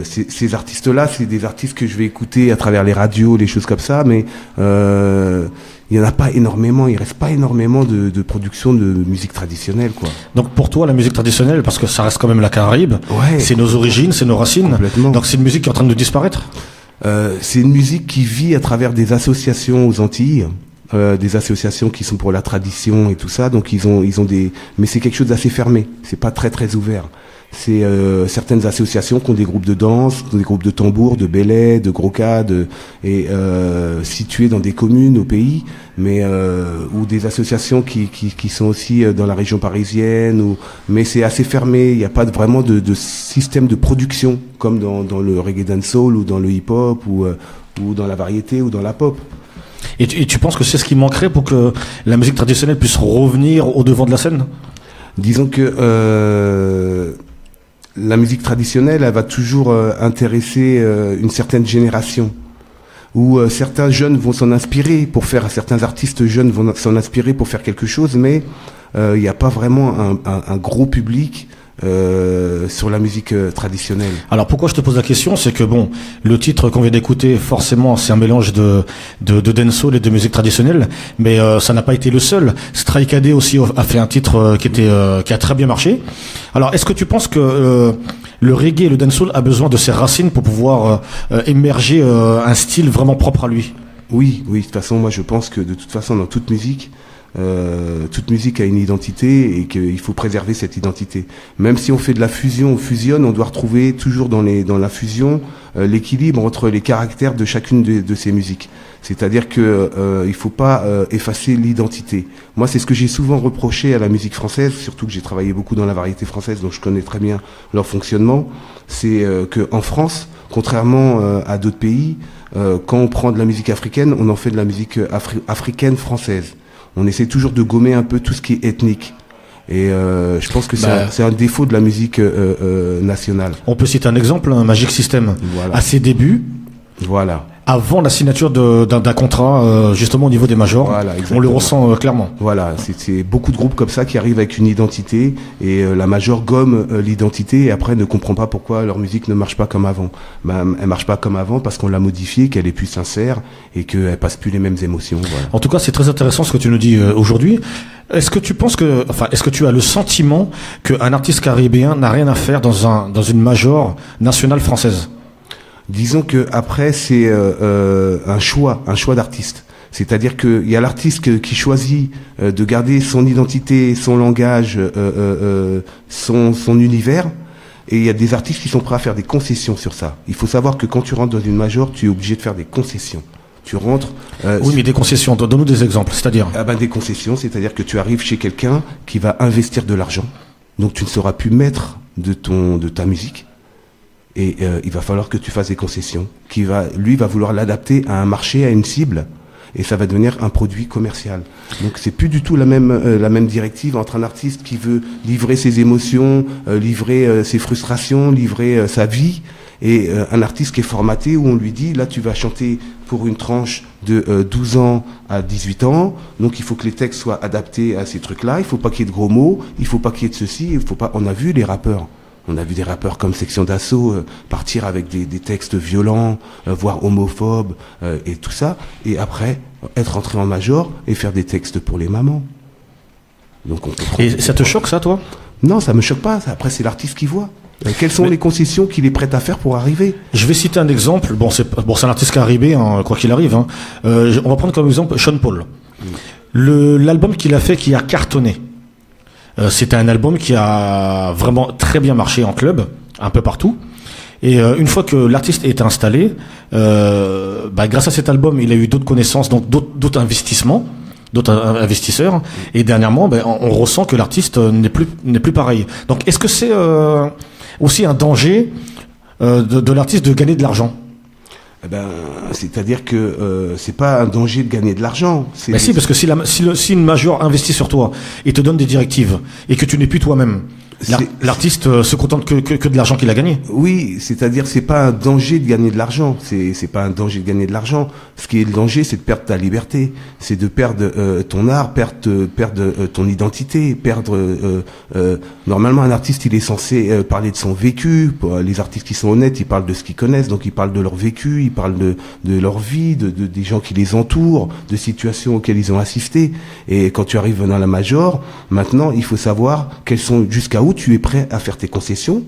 ces artistes-là, c'est des artistes que je vais écouter à travers les radios, les choses comme ça, mais il y en a pas énormément, il reste pas énormément de production de musique traditionnelle, quoi. Donc pour toi, la musique traditionnelle, parce que ça reste quand même la Caraïbe, ouais, c'est nos origines, c'est nos racines. Complètement. Donc c'est une musique qui est en train de disparaître. C'est une musique qui vit à travers des associations aux Antilles. Des associations qui sont pour la tradition et tout ça, donc ils ont des, mais c'est quelque chose d'assez fermé, c'est pas très très ouvert. C'est certaines associations qui ont des groupes de danse, des groupes de tambours, de bélets, de grocades, et situés dans des communes au pays, mais ou des associations qui sont aussi dans la région parisienne, mais c'est assez fermé. Il n'y a pas vraiment de système de production comme dans le reggae dancehall ou dans le hip-hop ou dans la variété ou dans la pop. Et tu penses que c'est ce qui manquerait pour que la musique traditionnelle puisse revenir au devant de la scène? Disons que la musique traditionnelle, elle va toujours intéresser une certaine génération, où certains jeunes vont s'en inspirer pour faire, certains artistes jeunes vont s'en inspirer pour faire quelque chose, mais il n'y a pas vraiment un gros public sur la musique traditionnelle. Alors pourquoi je te pose la question, c'est que bon, le titre qu'on vient d'écouter, forcément, c'est un mélange de dancehall et de musique traditionnelle, mais ça n'a pas été le seul. Strike-AD aussi a fait un titre qui a très bien marché. Alors est-ce que tu penses que le reggae et le dancehall a besoin de ses racines pour pouvoir émerger un style vraiment propre à lui? Oui, de toute façon, moi je pense que de toute façon dans toute musique a une identité et qu'il faut préserver cette identité. Même si on fait de la fusion, on fusionne, on doit retrouver toujours dans la fusion l'équilibre entre les caractères de chacune de ces musiques. C'est-à-dire que il faut pas effacer l'identité. Moi, c'est ce que j'ai souvent reproché à la musique française, surtout que j'ai travaillé beaucoup dans la variété française, donc je connais très bien leur fonctionnement. C'est que en France, contrairement à d'autres pays, quand on prend de la musique africaine, on en fait de la musique africaine française. On essaie toujours de gommer un peu tout ce qui est ethnique. Et je pense que c'est un défaut de la musique nationale. On peut citer un exemple, un Magic System. Voilà. À ses débuts, voilà, avant la signature d'un contrat, justement au niveau des majors, voilà, on le ressent clairement. Voilà, c'est beaucoup de groupes comme ça qui arrivent avec une identité et la major gomme l'identité et après ne comprend pas pourquoi leur musique ne marche pas comme avant. Elle marche pas comme avant parce qu'on l'a modifiée, qu'elle est plus sincère et qu'elle passe plus les mêmes émotions. Voilà. En tout cas, c'est très intéressant ce que tu nous dis aujourd'hui. Est-ce que tu penses est-ce que tu as le sentiment qu'un artiste caribéen n'a rien à faire dans une major nationale française? Disons que après c'est un choix d'artiste. C'est-à-dire qu'il y a l'artiste qui choisit de garder son identité, son langage, son univers, Et il y a des artistes qui sont prêts à faire des concessions sur ça. Il faut savoir que quand tu rentres dans une major, tu es obligé de faire des concessions. Tu rentres... oui, mais des concessions, donne-nous des exemples, c'est-à-dire des concessions, c'est-à-dire que tu arrives chez quelqu'un qui va investir de l'argent. Donc tu ne seras plus maître de ta musique. Et il va falloir que tu fasses des concessions. Lui va vouloir l'adapter à un marché, à une cible. Et ça va devenir un produit commercial. Donc c'est plus du tout la même directive entre un artiste qui veut livrer ses émotions, livrer ses frustrations, livrer sa vie, et un artiste qui est formaté où on lui dit là tu vas chanter pour une tranche de 12 ans à 18 ans, donc il faut que les textes soient adaptés à ces trucs-là, il faut pas qu'il y ait de gros mots, il faut pas qu'il y ait de ceci, il faut pas. On a vu les rappeurs. On a vu des rappeurs comme Section d'Assaut partir avec des textes violents, voire homophobes et tout ça, et après être entré en major et faire des textes pour les mamans. Donc et ça te choque ça, toi ? Non, ça me choque pas. Après, c'est l'artiste qui voit. Quelles sont les concessions qu'il est prêt à faire pour arriver ? Je vais citer un exemple. Bon, c'est un artiste qui est arrivé, hein, quoi qu'il arrive. Hein. On va prendre comme exemple Sean Paul. L'album qu'il a fait, qui a cartonné. C'était un album qui a vraiment très bien marché en club, un peu partout. Et une fois que l'artiste est installé, grâce à cet album, il a eu d'autres connaissances, donc d'autres investissements, d'autres investisseurs. Et dernièrement, on ressent que l'artiste n'est plus pareil. Donc, est-ce que c'est aussi un danger de l'artiste de gagner de l'argent ? C'est-à-dire que c'est pas un danger de gagner de l'argent. Si, parce que si une major investit sur toi et te donne des directives et que tu n'es plus toi-même, l'artiste se contente que de l'argent qu'il a gagné. Oui, c'est-à-dire c'est pas un danger de gagner de l'argent. C'est pas un danger de gagner de l'argent. Ce qui est le danger, c'est de perdre ta liberté, c'est de perdre ton art, perdre ton identité, normalement un artiste il est censé parler de son vécu. Les artistes qui sont honnêtes, ils parlent de ce qu'ils connaissent, donc ils parlent de leur vécu, ils parlent de leur vie, des gens qui les entourent, de situations auxquelles ils ont assisté. Et quand tu arrives dans la major, maintenant il faut savoir jusqu'à où tu es prêt à faire tes concessions.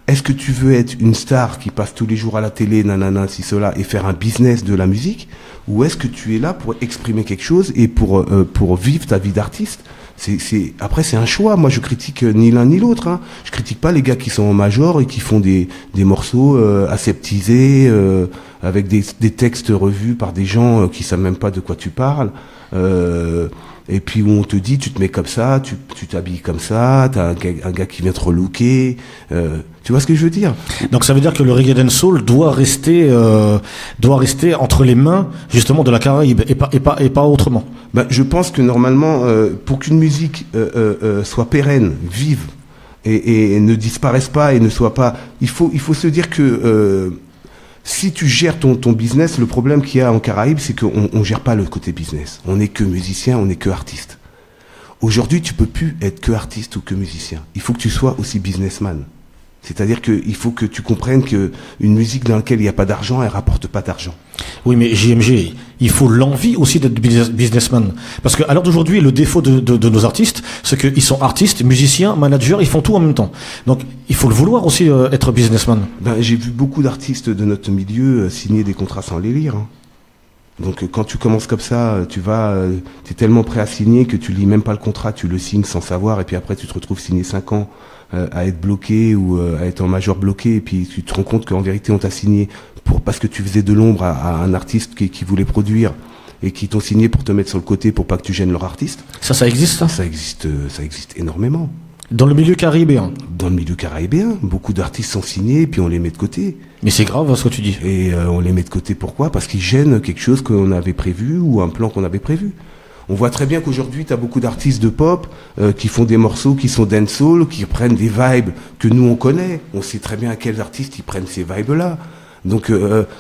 Est-ce que tu veux être une star qui passe tous les jours à la télé, nanana, si cela, et faire un business de la musique, ou est-ce que tu es là pour exprimer quelque chose et pour vivre ta vie d'artiste? Après c'est un choix. Moi je critique ni l'un ni l'autre. Hein. Je critique pas les gars qui sont en major et qui font des morceaux aseptisés avec des textes revus par des gens qui savent même pas de quoi tu parles. Et puis où on te dit tu te mets comme ça, tu t'habilles comme ça, t'as un gars qui vient te relooker, tu vois ce que je veux dire? Donc ça veut dire que le reggae dancehall doit rester entre les mains justement de la Caraïbe et pas autrement. Je pense que normalement pour qu'une musique soit pérenne, vive et ne disparaisse pas et ne soit pas, il faut se dire que si tu gères ton business, le problème qu'il y a en Caraïbes, c'est qu'on gère pas le côté business. On n'est que musicien, on n'est que artiste. Aujourd'hui, tu peux plus être que artiste ou que musicien. Il faut que tu sois aussi businessman. C'est-à-dire qu'il faut que tu comprennes que une musique dans laquelle il n'y a pas d'argent, elle rapporte pas d'argent. Oui, mais JMG, il faut l'envie aussi d'être businessman. Parce qu'à l'heure d'aujourd'hui, le défaut de nos artistes, c'est qu'ils sont artistes, musiciens, managers, ils font tout en même temps. Donc, il faut le vouloir aussi être businessman. J'ai vu beaucoup d'artistes de notre milieu signer des contrats sans les lire. Hein. Donc, quand tu commences comme ça, t'es tellement prêt à signer que tu lis même pas le contrat, tu le signes sans savoir, et puis après tu te retrouves signer 5 ans à être bloqué ou à être en major bloqué, et puis tu te rends compte qu'en vérité on t'a signé parce que tu faisais de l'ombre à un artiste qui voulait produire et qui t'ont signé pour te mettre sur le côté pour pas que tu gênes leur artiste. Ça existe, ça? Ça existe énormément. Dans le milieu caribéen? Dans le milieu caribéen, beaucoup d'artistes sont signés et puis on les met de côté. Mais c'est grave ce que tu dis. Et on les met de côté pourquoi? Parce qu'ils gênent quelque chose qu'on avait prévu ou un plan qu'on avait prévu. On voit très bien qu'aujourd'hui, tu as beaucoup d'artistes de pop qui font des morceaux qui sont dancehall, qui prennent des vibes que nous on connaît. On sait très bien à quels artistes ils prennent ces vibes-là. Donc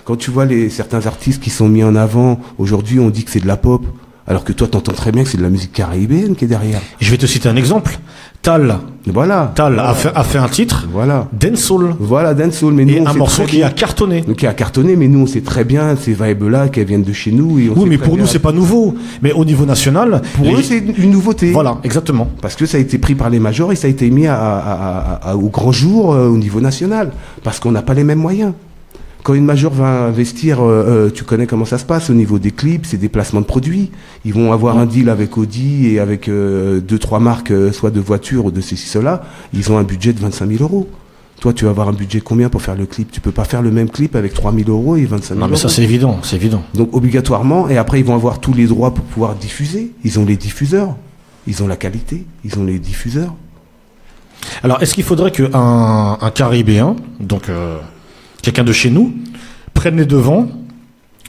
quand tu vois certains artistes qui sont mis en avant, aujourd'hui on dit que c'est de la pop, alors que toi t'entends très bien que c'est de la musique caribéenne qui est derrière. Je vais te citer un exemple. Tal a fait un titre, dancehall. Voilà, dancehall. Mais nous, et un morceau qui a cartonné. Donc, qui a cartonné, mais nous, on sait très bien ces vibes-là qu'elles viennent de chez nous. Et oui, mais pour nous, c'est pas nouveau. Mais au niveau national. Pour eux, c'est une nouveauté. Voilà, exactement. Parce que ça a été pris par les majors et ça a été mis au grand jour au niveau national. Parce qu'on n'a pas les mêmes moyens. Quand une major va investir, tu connais comment ça se passe au niveau des clips, c'est des placements de produits. Ils vont avoir un deal avec Audi et avec 2-3 marques, soit de voitures ou de ceci, cela. Ils ont un budget de 25 000 €. Toi, tu vas avoir un budget combien pour faire le clip? Tu peux pas faire le même clip avec 3 000 euros et 25 000 euros. Non, mais ça, c'est évident, c'est évident. Donc, obligatoirement, et après, ils vont avoir tous les droits pour pouvoir diffuser. Ils ont les diffuseurs. Ils ont la qualité. Ils ont les diffuseurs. Alors, est-ce qu'il faudrait qu'un Caribéen, donc quelqu'un de chez nous, prenne les devants,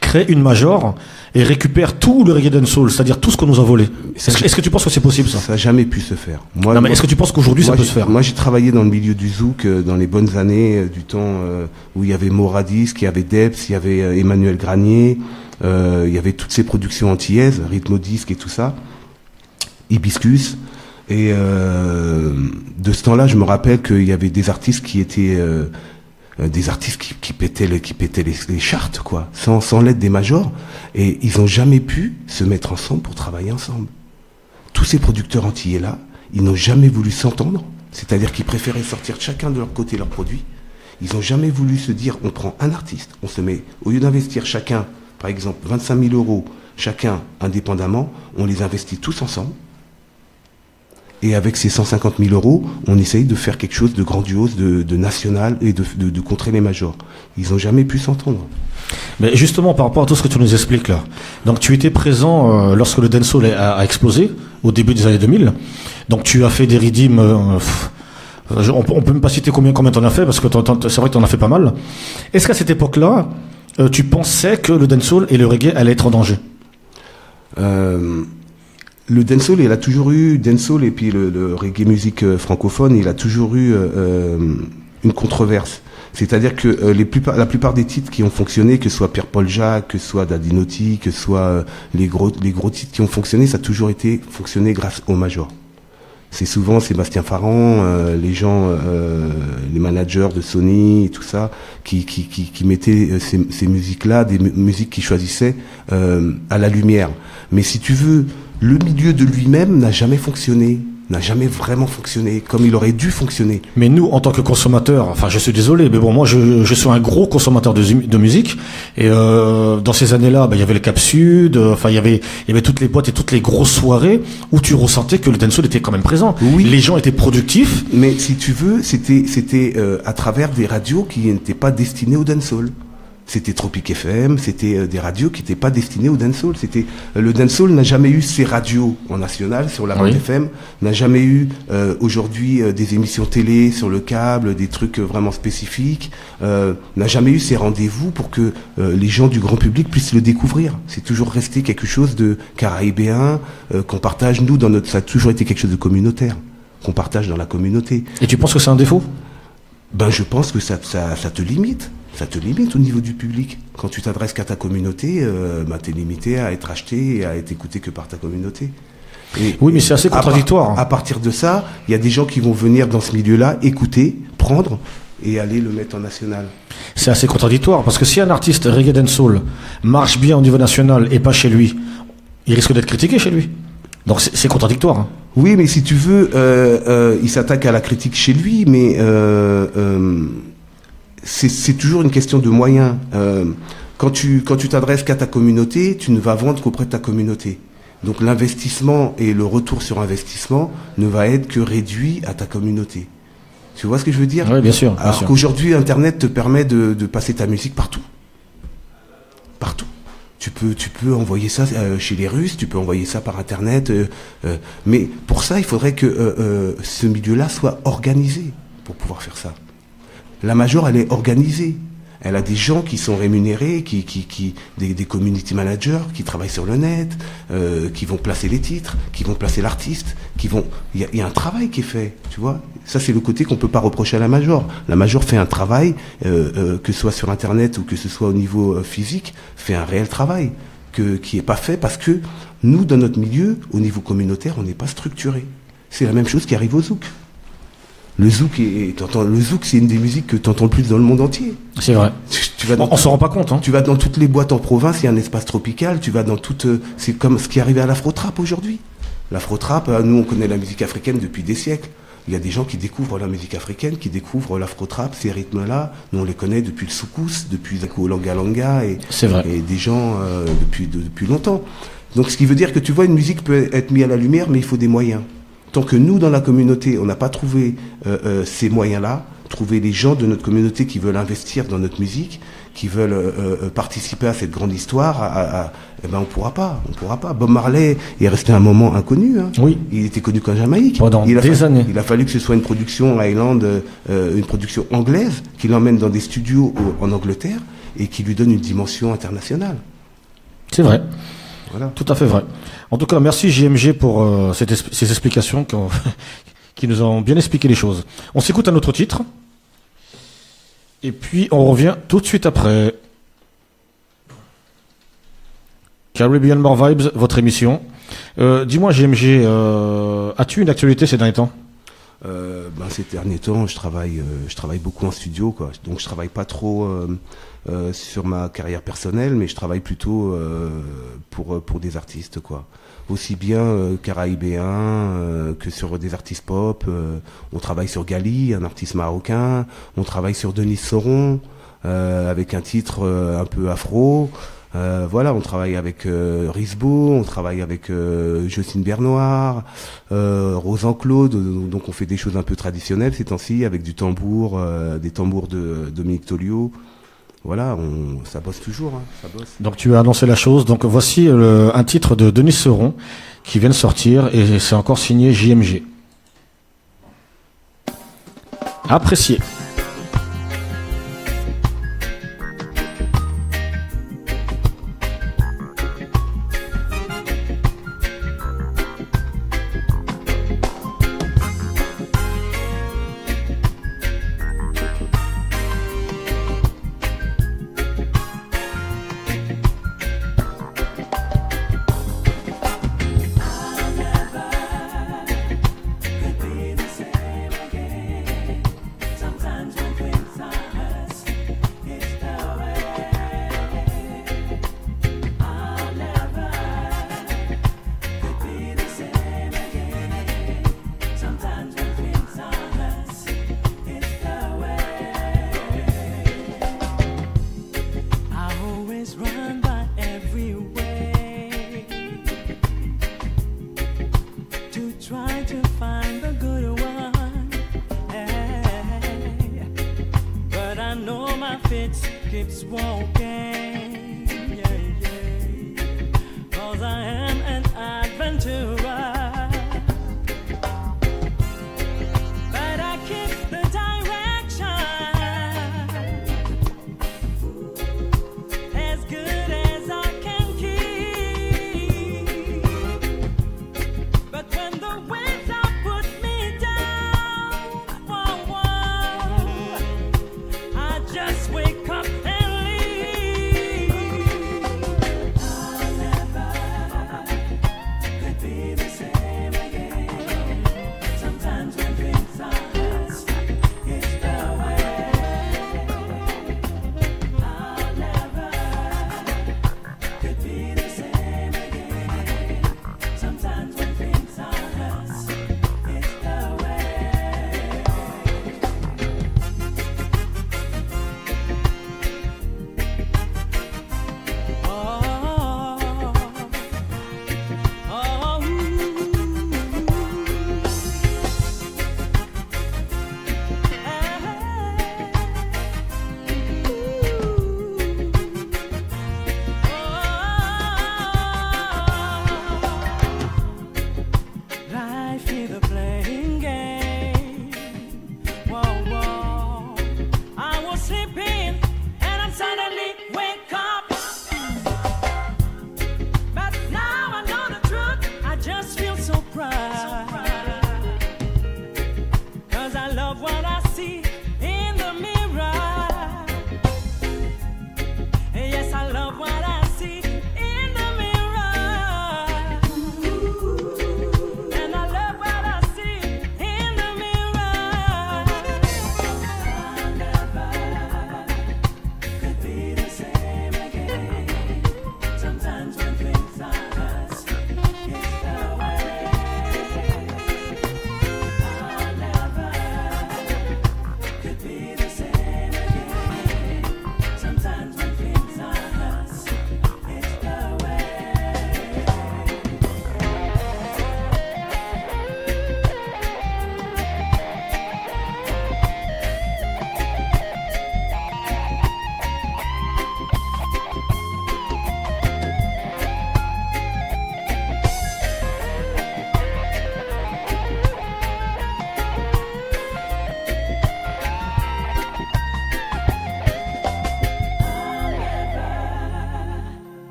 crée une major et récupère tout le reggae dancehall, c'est-à-dire tout ce qu'on nous a volé? Est-ce que tu penses que c'est possible, ça? Ça n'a jamais pu se faire. Non, mais est-ce que tu penses qu'aujourd'hui ça peut se faire? Moi, j'ai travaillé dans le milieu du zouk dans les bonnes années du temps où il y avait Moradis, il y avait Debs, il y avait Emmanuel Granier, il y avait toutes ces productions antillaises, Rhythmodisc et tout ça, Hibiscus. Et de ce temps-là, je me rappelle qu'il y avait des artistes qui étaient des artistes qui pétaient les charts, quoi, sans l'aide des majors, et ils n'ont jamais pu se mettre ensemble pour travailler ensemble. Tous ces producteurs antillais là, ils n'ont jamais voulu s'entendre, c'est-à-dire qu'ils préféraient sortir chacun de leur côté leurs produits. Ils n'ont jamais voulu se dire, on prend un artiste, on se met, au lieu d'investir chacun, par exemple 25 000 euros, chacun indépendamment, on les investit tous ensemble. Et avec ces 150 000 euros, on essaye de faire quelque chose de grandiose, de national et de contrer les majors. Ils n'ont jamais pu s'entendre. Mais justement, par rapport à tout ce que tu nous expliques là, donc tu étais présent lorsque le dancehall a explosé, au début des années 2000. Donc tu as fait des redeems, on peut même pas citer combien t'en as fait, parce que c'est vrai que t'en as fait pas mal. Est-ce qu'à cette époque-là, tu pensais que le dancehall et le reggae allaient être en danger? Le dancehall, il a toujours eu, dancehall et puis le reggae musique francophone, il a toujours eu une controverse. C'est-à-dire que la plupart des titres qui ont fonctionné, que ce soit Pierre-Paul Jacques, que ce soit Daddy Naughty, que ce soit les gros titres qui ont fonctionné, ça a toujours été fonctionné grâce aux majors. C'est souvent Sébastien Farran, les gens, les managers de Sony et tout ça, qui mettaient ces musiques-là, des musiques qu'ils choisissaient à la lumière. Mais si tu veux, le milieu de lui-même n'a jamais fonctionné, n'a jamais vraiment fonctionné comme il aurait dû fonctionner. Mais nous, en tant que consommateurs, enfin je suis désolé, mais bon, moi je suis un gros consommateur de musique, et dans ces années-là, il y avait le Cap Sud, enfin il y avait toutes les boîtes et toutes les grosses soirées où tu ressentais que le dancehall était quand même présent. Oui. Les gens étaient productifs. Mais si tu veux, c'était à travers des radios qui n'étaient pas destinées au dancehall. C'était Tropic FM, c'était des radios qui n'étaient pas destinées au dancehall. Le dancehall n'a jamais eu ses radios en national sur la bande FM, n'a jamais eu aujourd'hui des émissions télé sur le câble, des trucs vraiment spécifiques, n'a jamais eu ces rendez-vous pour que les gens du grand public puissent le découvrir. C'est toujours resté quelque chose de caraïbéen qu'on partage, nous, ça a toujours été quelque chose de communautaire, qu'on partage dans la communauté. Et tu penses que c'est un défaut? Ben, je pense que ça te limite. Ça te limite au niveau du public. Quand tu t'adresses qu'à ta communauté, t'es limité à être acheté et à être écouté que par ta communauté. Et, oui, mais c'est assez contradictoire. À partir de ça, il y a des gens qui vont venir dans ce milieu-là, écouter, prendre et aller le mettre en national. C'est assez contradictoire, parce que si un artiste reggae dancehall marche bien au niveau national et pas chez lui, il risque d'être critiqué chez lui. Donc c'est contradictoire. Hein. Oui, mais si tu veux, il s'attaque à la critique chez lui, mais c'est toujours une question de moyens. Quand tu t'adresses qu'à ta communauté, tu ne vas vendre qu'auprès de ta communauté. Donc l'investissement et le retour sur investissement ne va être que réduit à ta communauté. Tu vois ce que je veux dire? Oui, bien sûr. Alors qu'aujourd'hui, Internet te permet de passer ta musique partout. Partout. Tu peux envoyer ça chez les Russes, tu peux envoyer ça par Internet. Mais pour ça, il faudrait que ce milieu-là soit organisé pour pouvoir faire ça. La major, elle est organisée. Elle a des gens qui sont rémunérés, des community managers qui travaillent sur le net, qui vont placer les titres, qui vont placer l'artiste, il y a un travail qui est fait, tu vois. Ça, c'est le côté qu'on peut pas reprocher à la major. La major fait un travail, que ce soit sur Internet ou que ce soit au niveau physique, fait un réel travail qui est pas fait parce que nous, dans notre milieu, au niveau communautaire, on n'est pas structuré. C'est la même chose qui arrive au zouk. Le zouk, c'est une des musiques que tu entends le plus dans le monde entier. C'est vrai. On s'en rend pas compte. Hein. Tu vas dans toutes les boîtes en province, il y a un espace tropical. Tu vas dans toutes. C'est comme ce qui est arrivé à l'afro-trap aujourd'hui. L'afro-trap, nous, on connaît la musique africaine depuis des siècles. Il y a des gens qui découvrent la musique africaine, qui découvrent l'afro-trap, ces rythmes-là. Nous, on les connaît depuis le soukous, depuis le langa-langa et des gens depuis longtemps. Donc, ce qui veut dire que tu vois, une musique peut être mise à la lumière, mais il faut des moyens. Tant que nous, dans la communauté, on n'a pas trouvé ces moyens-là, trouver les gens de notre communauté qui veulent investir dans notre musique, qui veulent participer à cette grande histoire, eh ben on pourra pas. Bob Marley est resté un moment inconnu. Hein. Oui. Il était connu qu'en Jamaïque. Pendant des années. Il a fallu que ce soit une production Highland, une production anglaise, qui l'emmène dans des studios en Angleterre et qui lui donne une dimension internationale. C'est vrai. Voilà. Tout à fait vrai. En tout cas, merci JMG pour ces explications qui nous ont bien expliqué les choses. On s'écoute un autre titre. Et puis, on revient tout de suite après. Caribbean More Vibes, votre émission. Dis-moi, JMG, as-tu une actualité ces derniers temps? Ces derniers temps, je travaille beaucoup en studio, quoi. Donc, je travaille pas trop sur ma carrière personnelle, mais je travaille plutôt pour des artistes, quoi. Aussi bien caribéens que sur des artistes pop. On travaille sur Gali, un artiste marocain. On travaille sur Denis Sauron avec un titre un peu afro. Voilà, on travaille avec Risbo, on travaille avec Jocelyne Bernoir, Rosan Claude. Donc on fait des choses un peu traditionnelles ces temps-ci avec du tambour, des tambours de Dominique Tollio. Voilà, ça bosse toujours, hein, ça bosse. Donc tu as annoncé la chose, donc voici un titre de Denis Sauron qui vient de sortir et c'est encore signé JMG. Apprécié.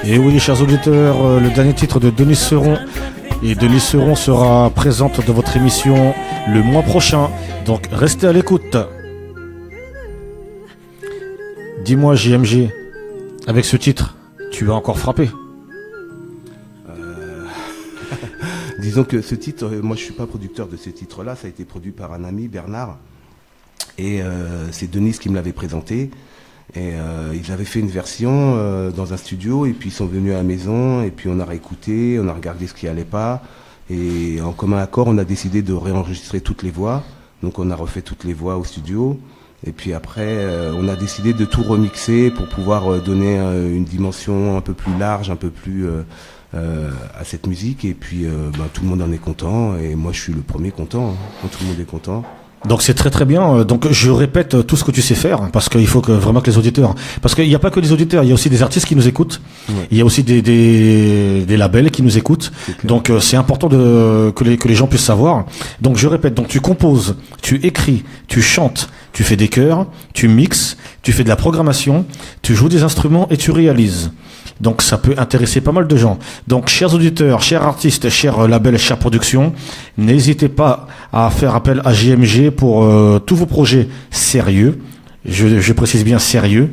Et oui, chers auditeurs, le dernier titre de Denise Seron. Et Denise Seron sera présente dans votre émission le mois prochain. Donc restez à l'écoute. Dis-moi, JMG, avec ce titre, tu as encore frappé? Disons que ce titre, moi je suis pas producteur de ce titre-là, ça a été produit par un ami, Bernard. Et c'est Denise qui me l'avait présenté. Et ils avaient fait une version dans un studio, et puis ils sont venus à la maison, et puis on a réécouté, on a regardé ce qui allait pas, et en commun accord, on a décidé de réenregistrer toutes les voix. Donc on a refait toutes les voix au studio, et puis après, on a décidé de tout remixer pour pouvoir donner une dimension un peu plus large, un peu plus à cette musique, et puis tout le monde en est content, et moi je suis le premier content, quand tout le monde est content. Donc c'est très très bien. Donc je répète tout ce que tu sais faire, parce qu'il faut vraiment que les auditeurs, parce qu'il n'y a pas que des auditeurs, il y a aussi des artistes qui nous écoutent, il y a aussi des labels qui nous écoutent. Donc c'est important que les gens puissent savoir. Donc je répète, donc tu composes, tu écris, tu chantes, tu fais des chœurs, tu mixes, tu fais de la programmation, tu joues des instruments et tu réalises. Donc ça peut intéresser pas mal de gens. Donc chers auditeurs, chers artistes, chers labels, chères productions, n'hésitez pas à faire appel à JMG pour tous vos projets sérieux. Je précise bien sérieux,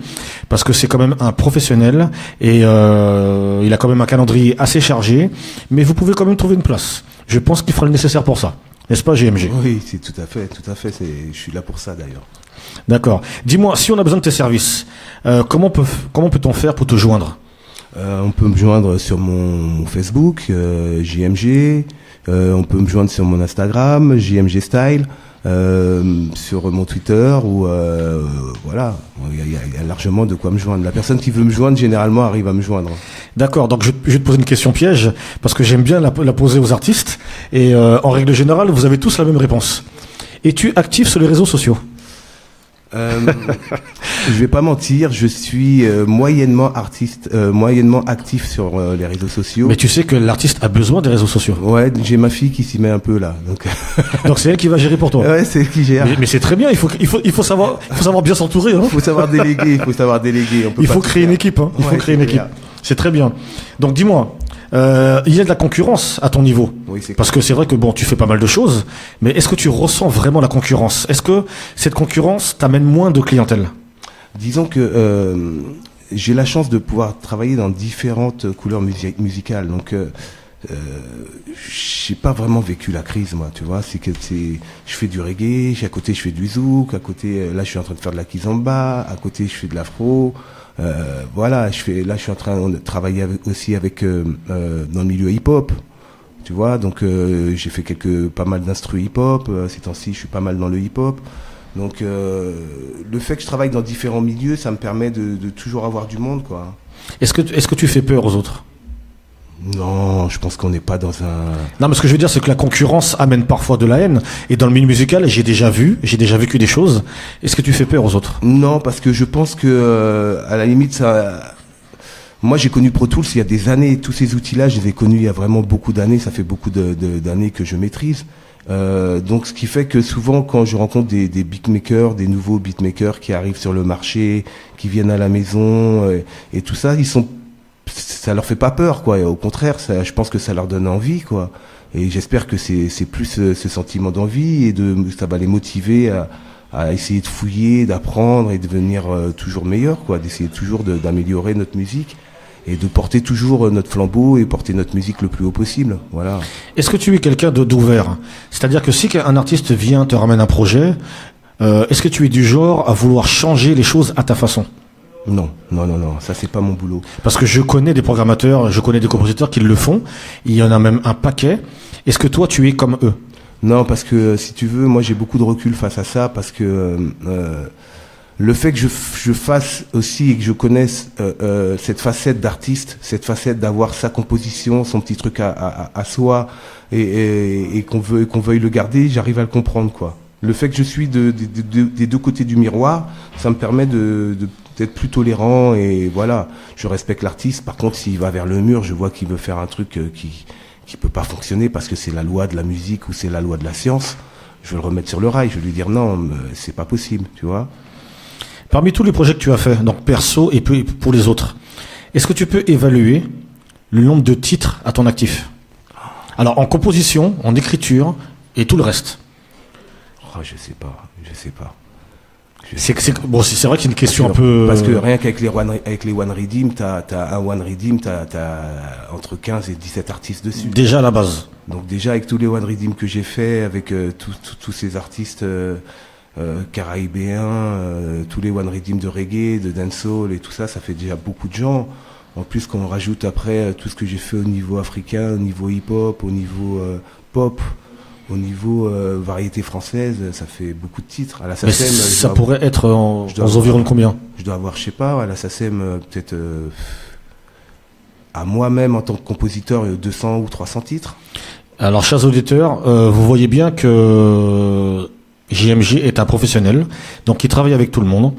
parce que c'est quand même un professionnel et il a quand même un calendrier assez chargé, mais vous pouvez quand même trouver une place. Je pense qu'il fera le nécessaire pour ça. N'est-ce pas, JMG? Oui, c'est tout à fait. Je suis là pour ça d'ailleurs. D'accord. Dis-moi, si on a besoin de tes services, comment peut-on faire pour te joindre? On peut me joindre sur mon Facebook, JMG. On peut me joindre sur mon Instagram, JMG Style. Sur mon Twitter, ou voilà, il y a largement de quoi me joindre. La personne qui veut me joindre, généralement, arrive à me joindre. D'accord, donc je vais te poser une question piège, parce que j'aime bien la poser aux artistes, et en règle générale, vous avez tous la même réponse. Es-tu actif sur les réseaux sociaux? Je vais pas mentir, je suis moyennement actif sur les réseaux sociaux. Mais tu sais que l'artiste a besoin des réseaux sociaux. Ouais, j'ai ma fille qui s'y met un peu là. Donc c'est elle qui va gérer pour toi. Ouais, c'est elle qui gère. Mais c'est très bien, il faut savoir bien s'entourer. Hein. Il faut savoir déléguer. Il faut créer une équipe. Hein. Il faut créer une équipe. C'est très bien. Donc dis-moi. Il y a de la concurrence à ton niveau. Oui, parce que c'est vrai que bon, tu fais pas mal de choses, mais est-ce que tu ressens vraiment la concurrence? Est-ce que cette concurrence t'amène moins de clientèle? Disons que j'ai la chance de pouvoir travailler dans différentes couleurs musicales. Donc j'ai pas vraiment vécu la crise, moi, tu vois. Je fais du reggae, à côté je fais du zouk, à côté là je suis en train de faire de la kizomba, à côté je fais de l'afro. Voilà, je suis en train de travailler aussi avec dans le milieu hip-hop, tu vois. Donc j'ai fait pas mal d'instru hip-hop. Ces temps-ci, je suis pas mal dans le hip-hop. Donc le fait que je travaille dans différents milieux, ça me permet de toujours avoir du monde, quoi. Est-ce que tu fais peur aux autres? Non, je pense qu'on n'est pas dans un... Non, mais ce que je veux dire, c'est que la concurrence amène parfois de la haine. Et dans le milieu musical, j'ai déjà vécu des choses. Est-ce que tu fais peur aux autres? Non, parce que je pense que, à la limite, ça... Moi, j'ai connu Pro Tools il y a des années. Tous ces outils-là, je les ai connus il y a vraiment beaucoup d'années. Ça fait beaucoup d'années que je maîtrise. Donc, ce qui fait que souvent, quand je rencontre des beatmakers, des nouveaux beatmakers qui arrivent sur le marché, qui viennent à la maison, et tout ça, ça leur fait pas peur, quoi. Et au contraire, je pense que ça leur donne envie, quoi. Et j'espère que c'est plus ce sentiment d'envie, et ça va les motiver à essayer de fouiller, d'apprendre et de devenir toujours meilleur, quoi. D'essayer toujours d'améliorer notre musique et de porter toujours notre flambeau et porter notre musique le plus haut possible. Voilà. Est-ce que tu es quelqu'un d'ouvert? C'est-à-dire que si un artiste vient, te ramène un projet, est-ce que tu es du genre à vouloir changer les choses à ta façon? Non, ça c'est pas mon boulot. Parce que je connais des programmateurs, je connais des compositeurs qui le font, il y en a même un paquet. Est-ce que toi tu es comme eux? Non, parce que si tu veux, moi j'ai beaucoup de recul face à ça, parce que le fait que je fasse aussi et que je connaisse cette facette d'artiste, cette facette d'avoir sa composition, son petit truc à soi, et qu'on veuille le garder, j'arrive à le comprendre, quoi. Le fait que je suis des deux côtés du miroir, ça me permet d'être plus tolérant, et voilà, je respecte l'artiste. Par contre, s'il va vers le mur, je vois qu'il veut faire un truc qui qui peut pas fonctionner parce que c'est la loi de la musique ou c'est la loi de la science, je vais le remettre sur le rail, je vais lui dire non, c'est pas possible, tu vois. Parmi tous les projets que tu as fait, donc perso et pour les autres, est-ce que tu peux évaluer le nombre de titres à ton actif? Alors en composition, en écriture et tout le reste. Oh, je sais pas. C'est vrai que c'est une question un peu... Parce que rien qu'avec les One Redeem, t'as un One Redeem, t'as entre 15 et 17 artistes dessus. Déjà à la base. Donc déjà avec tous les One Redeem que j'ai fait, avec tous ces artistes caraïbéens, tous les One Redeem de reggae, de dancehall et tout ça, ça fait déjà beaucoup de gens. En plus qu'on rajoute après tout ce que j'ai fait au niveau africain, au niveau hip-hop, au niveau pop, au niveau variété française, ça fait beaucoup de titres. À la SACEM, ça pourrait être aux environs de combien? Je dois avoir, je sais pas, à la SACEM, peut-être à moi-même en tant que compositeur, 200 ou 300 titres. Alors, chers auditeurs, vous voyez bien que JMG est un professionnel, donc il travaille avec tout le monde.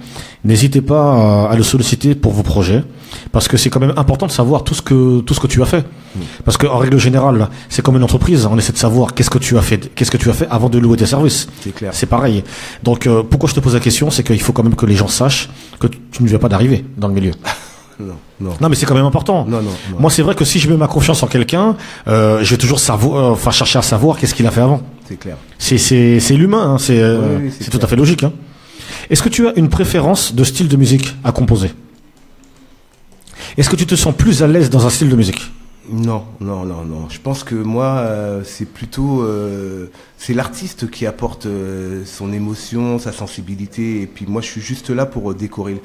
N'hésitez pas à le solliciter pour vos projets, parce que c'est quand même important de savoir tout ce que tu as fait. Parce qu'en règle générale, c'est comme une entreprise, on essaie de savoir qu'est-ce que tu as fait avant de louer tes services. C'est clair. C'est pareil. Donc pourquoi je te pose la question, c'est qu'il faut quand même que les gens sachent que tu ne viens pas d'arriver dans le milieu. Non, mais c'est quand même important. Non. Moi, c'est vrai que si je mets ma confiance en quelqu'un, je vais toujours chercher à savoir qu'est-ce qu'il a fait avant. C'est clair. C'est l'humain, hein, c'est tout à fait logique. Hein. Est-ce que tu as une préférence de style de musique à composer? Est-ce que tu te sens plus à l'aise dans un style de musique? Non. Je pense que moi, c'est plutôt... c'est l'artiste qui apporte son émotion, sa sensibilité, et puis moi, je suis juste là pour décorer.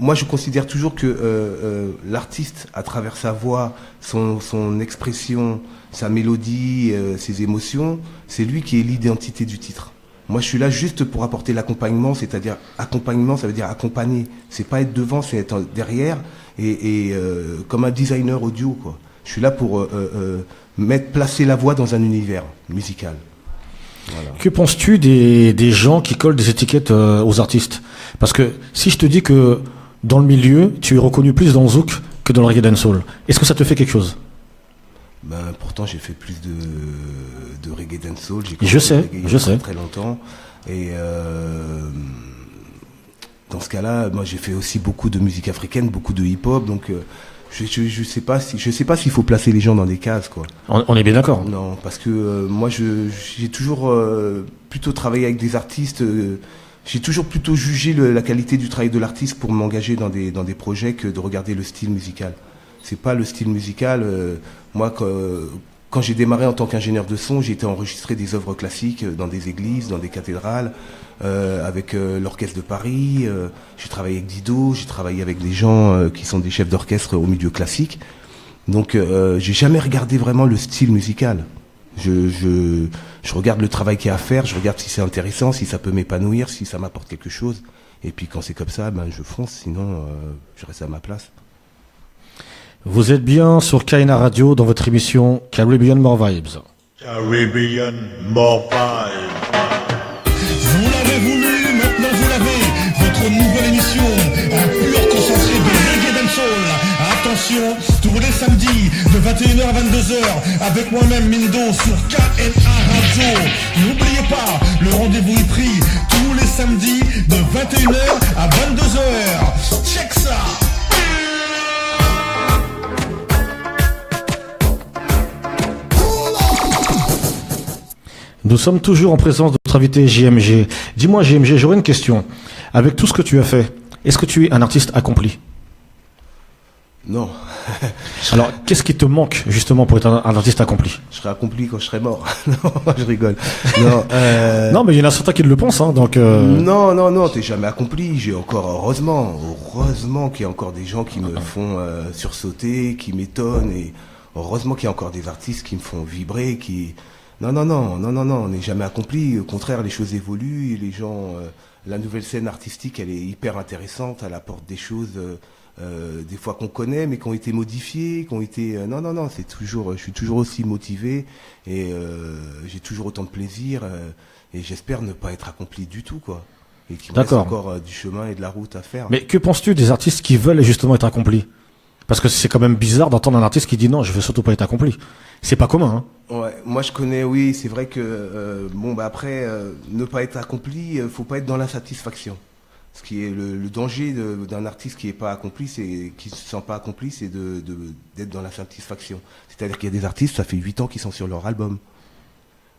Moi, je considère toujours que l'artiste, à travers sa voix, son expression, sa mélodie, ses émotions, c'est lui qui est l'identité du titre. Moi, je suis là juste pour apporter l'accompagnement, c'est-à-dire accompagnement, ça veut dire accompagner. C'est pas être devant, c'est être derrière, et comme un designer audio, quoi. Je suis là pour placer la voix dans un univers musical. Voilà. Que penses-tu des gens qui collent des étiquettes aux artistes? Parce que si je te dis que dans le milieu, tu es reconnu plus dans le zouk que dans le reggae dancehall, est-ce que ça te fait quelque chose? Pourtant, j'ai fait plus de reggae dancehall. Je sais. Très longtemps. Et dans ce cas-là, moi, j'ai fait aussi beaucoup de musique africaine, beaucoup de hip-hop. Donc, je sais pas s'il faut placer les gens dans des cases, quoi. On est bien d'accord. Non, parce que moi, j'ai toujours plutôt travaillé avec des artistes. J'ai toujours plutôt jugé la qualité du travail de l'artiste pour m'engager dans des projets que de regarder le style musical. C'est pas le style musical. Moi, quand j'ai démarré en tant qu'ingénieur de son, j'ai été enregistrer des œuvres classiques dans des églises, dans des cathédrales, avec l'Orchestre de Paris. J'ai travaillé avec Dido, j'ai travaillé avec des gens qui sont des chefs d'orchestre au milieu classique. Donc, j'ai jamais regardé vraiment le style musical. Je regarde le travail qu'il y a à faire, je regarde si c'est intéressant, si ça peut m'épanouir, si ça m'apporte quelque chose. Et puis quand c'est comme ça, je fonce, sinon je reste à ma place. Vous êtes bien sur Kaina Radio dans votre émission Caribbean More Vibes. Caribbean More Vibes. Vous l'avez voulu, maintenant vous l'avez. Votre nouvelle émission, un pur concentré de reggae dancehall. Attention, tous les samedis de 21h à 22h avec moi-même Mindo sur KNA Radio. N'oubliez pas, le rendez-vous est pris tous les samedis de 21h à 22h. Check ça. Nous sommes toujours en présence de notre invité JMG. Dis-moi JMG, j'aurais une question. Avec tout ce que tu as fait, est-ce que tu es un artiste accompli? Non. Alors, qu'est-ce qui te manque justement pour être un artiste accompli? Je serai accompli quand je serai mort. Non, je rigole. Non, non, mais il y en a certains qui le pensent, hein, donc. Non, t'es jamais accompli. J'ai encore heureusement qu'il y a encore des gens qui me font sursauter, qui m'étonnent, et heureusement qu'il y a encore des artistes qui me font vibrer, qui. Non, on n'est jamais accompli. Au contraire, les choses évoluent, et les gens. La nouvelle scène artistique, elle est hyper intéressante. Elle apporte des choses. Des fois qu'on connaît mais qui ont été modifiées, qui ont été non, c'est toujours, je suis toujours aussi motivé et j'ai toujours autant de plaisir et j'espère ne pas être accompli du tout, quoi, et qu'il me reste encore du chemin et de la route à faire. Mais que penses-tu des artistes qui veulent justement être accomplis? Parce que c'est quand même bizarre d'entendre un artiste qui dit non, je veux surtout pas être accompli. C'est pas commun, hein. Ouais, moi je connais, oui, c'est vrai que après, ne pas être accompli, faut pas être dans l'insatisfaction. Ce qui est le danger d'un artiste qui est pas accompli, qui se sent pas accompli, c'est d'être dans l'insatisfaction. C'est-à-dire qu'il y a des artistes, ça fait 8 ans qu'ils sont sur leur album.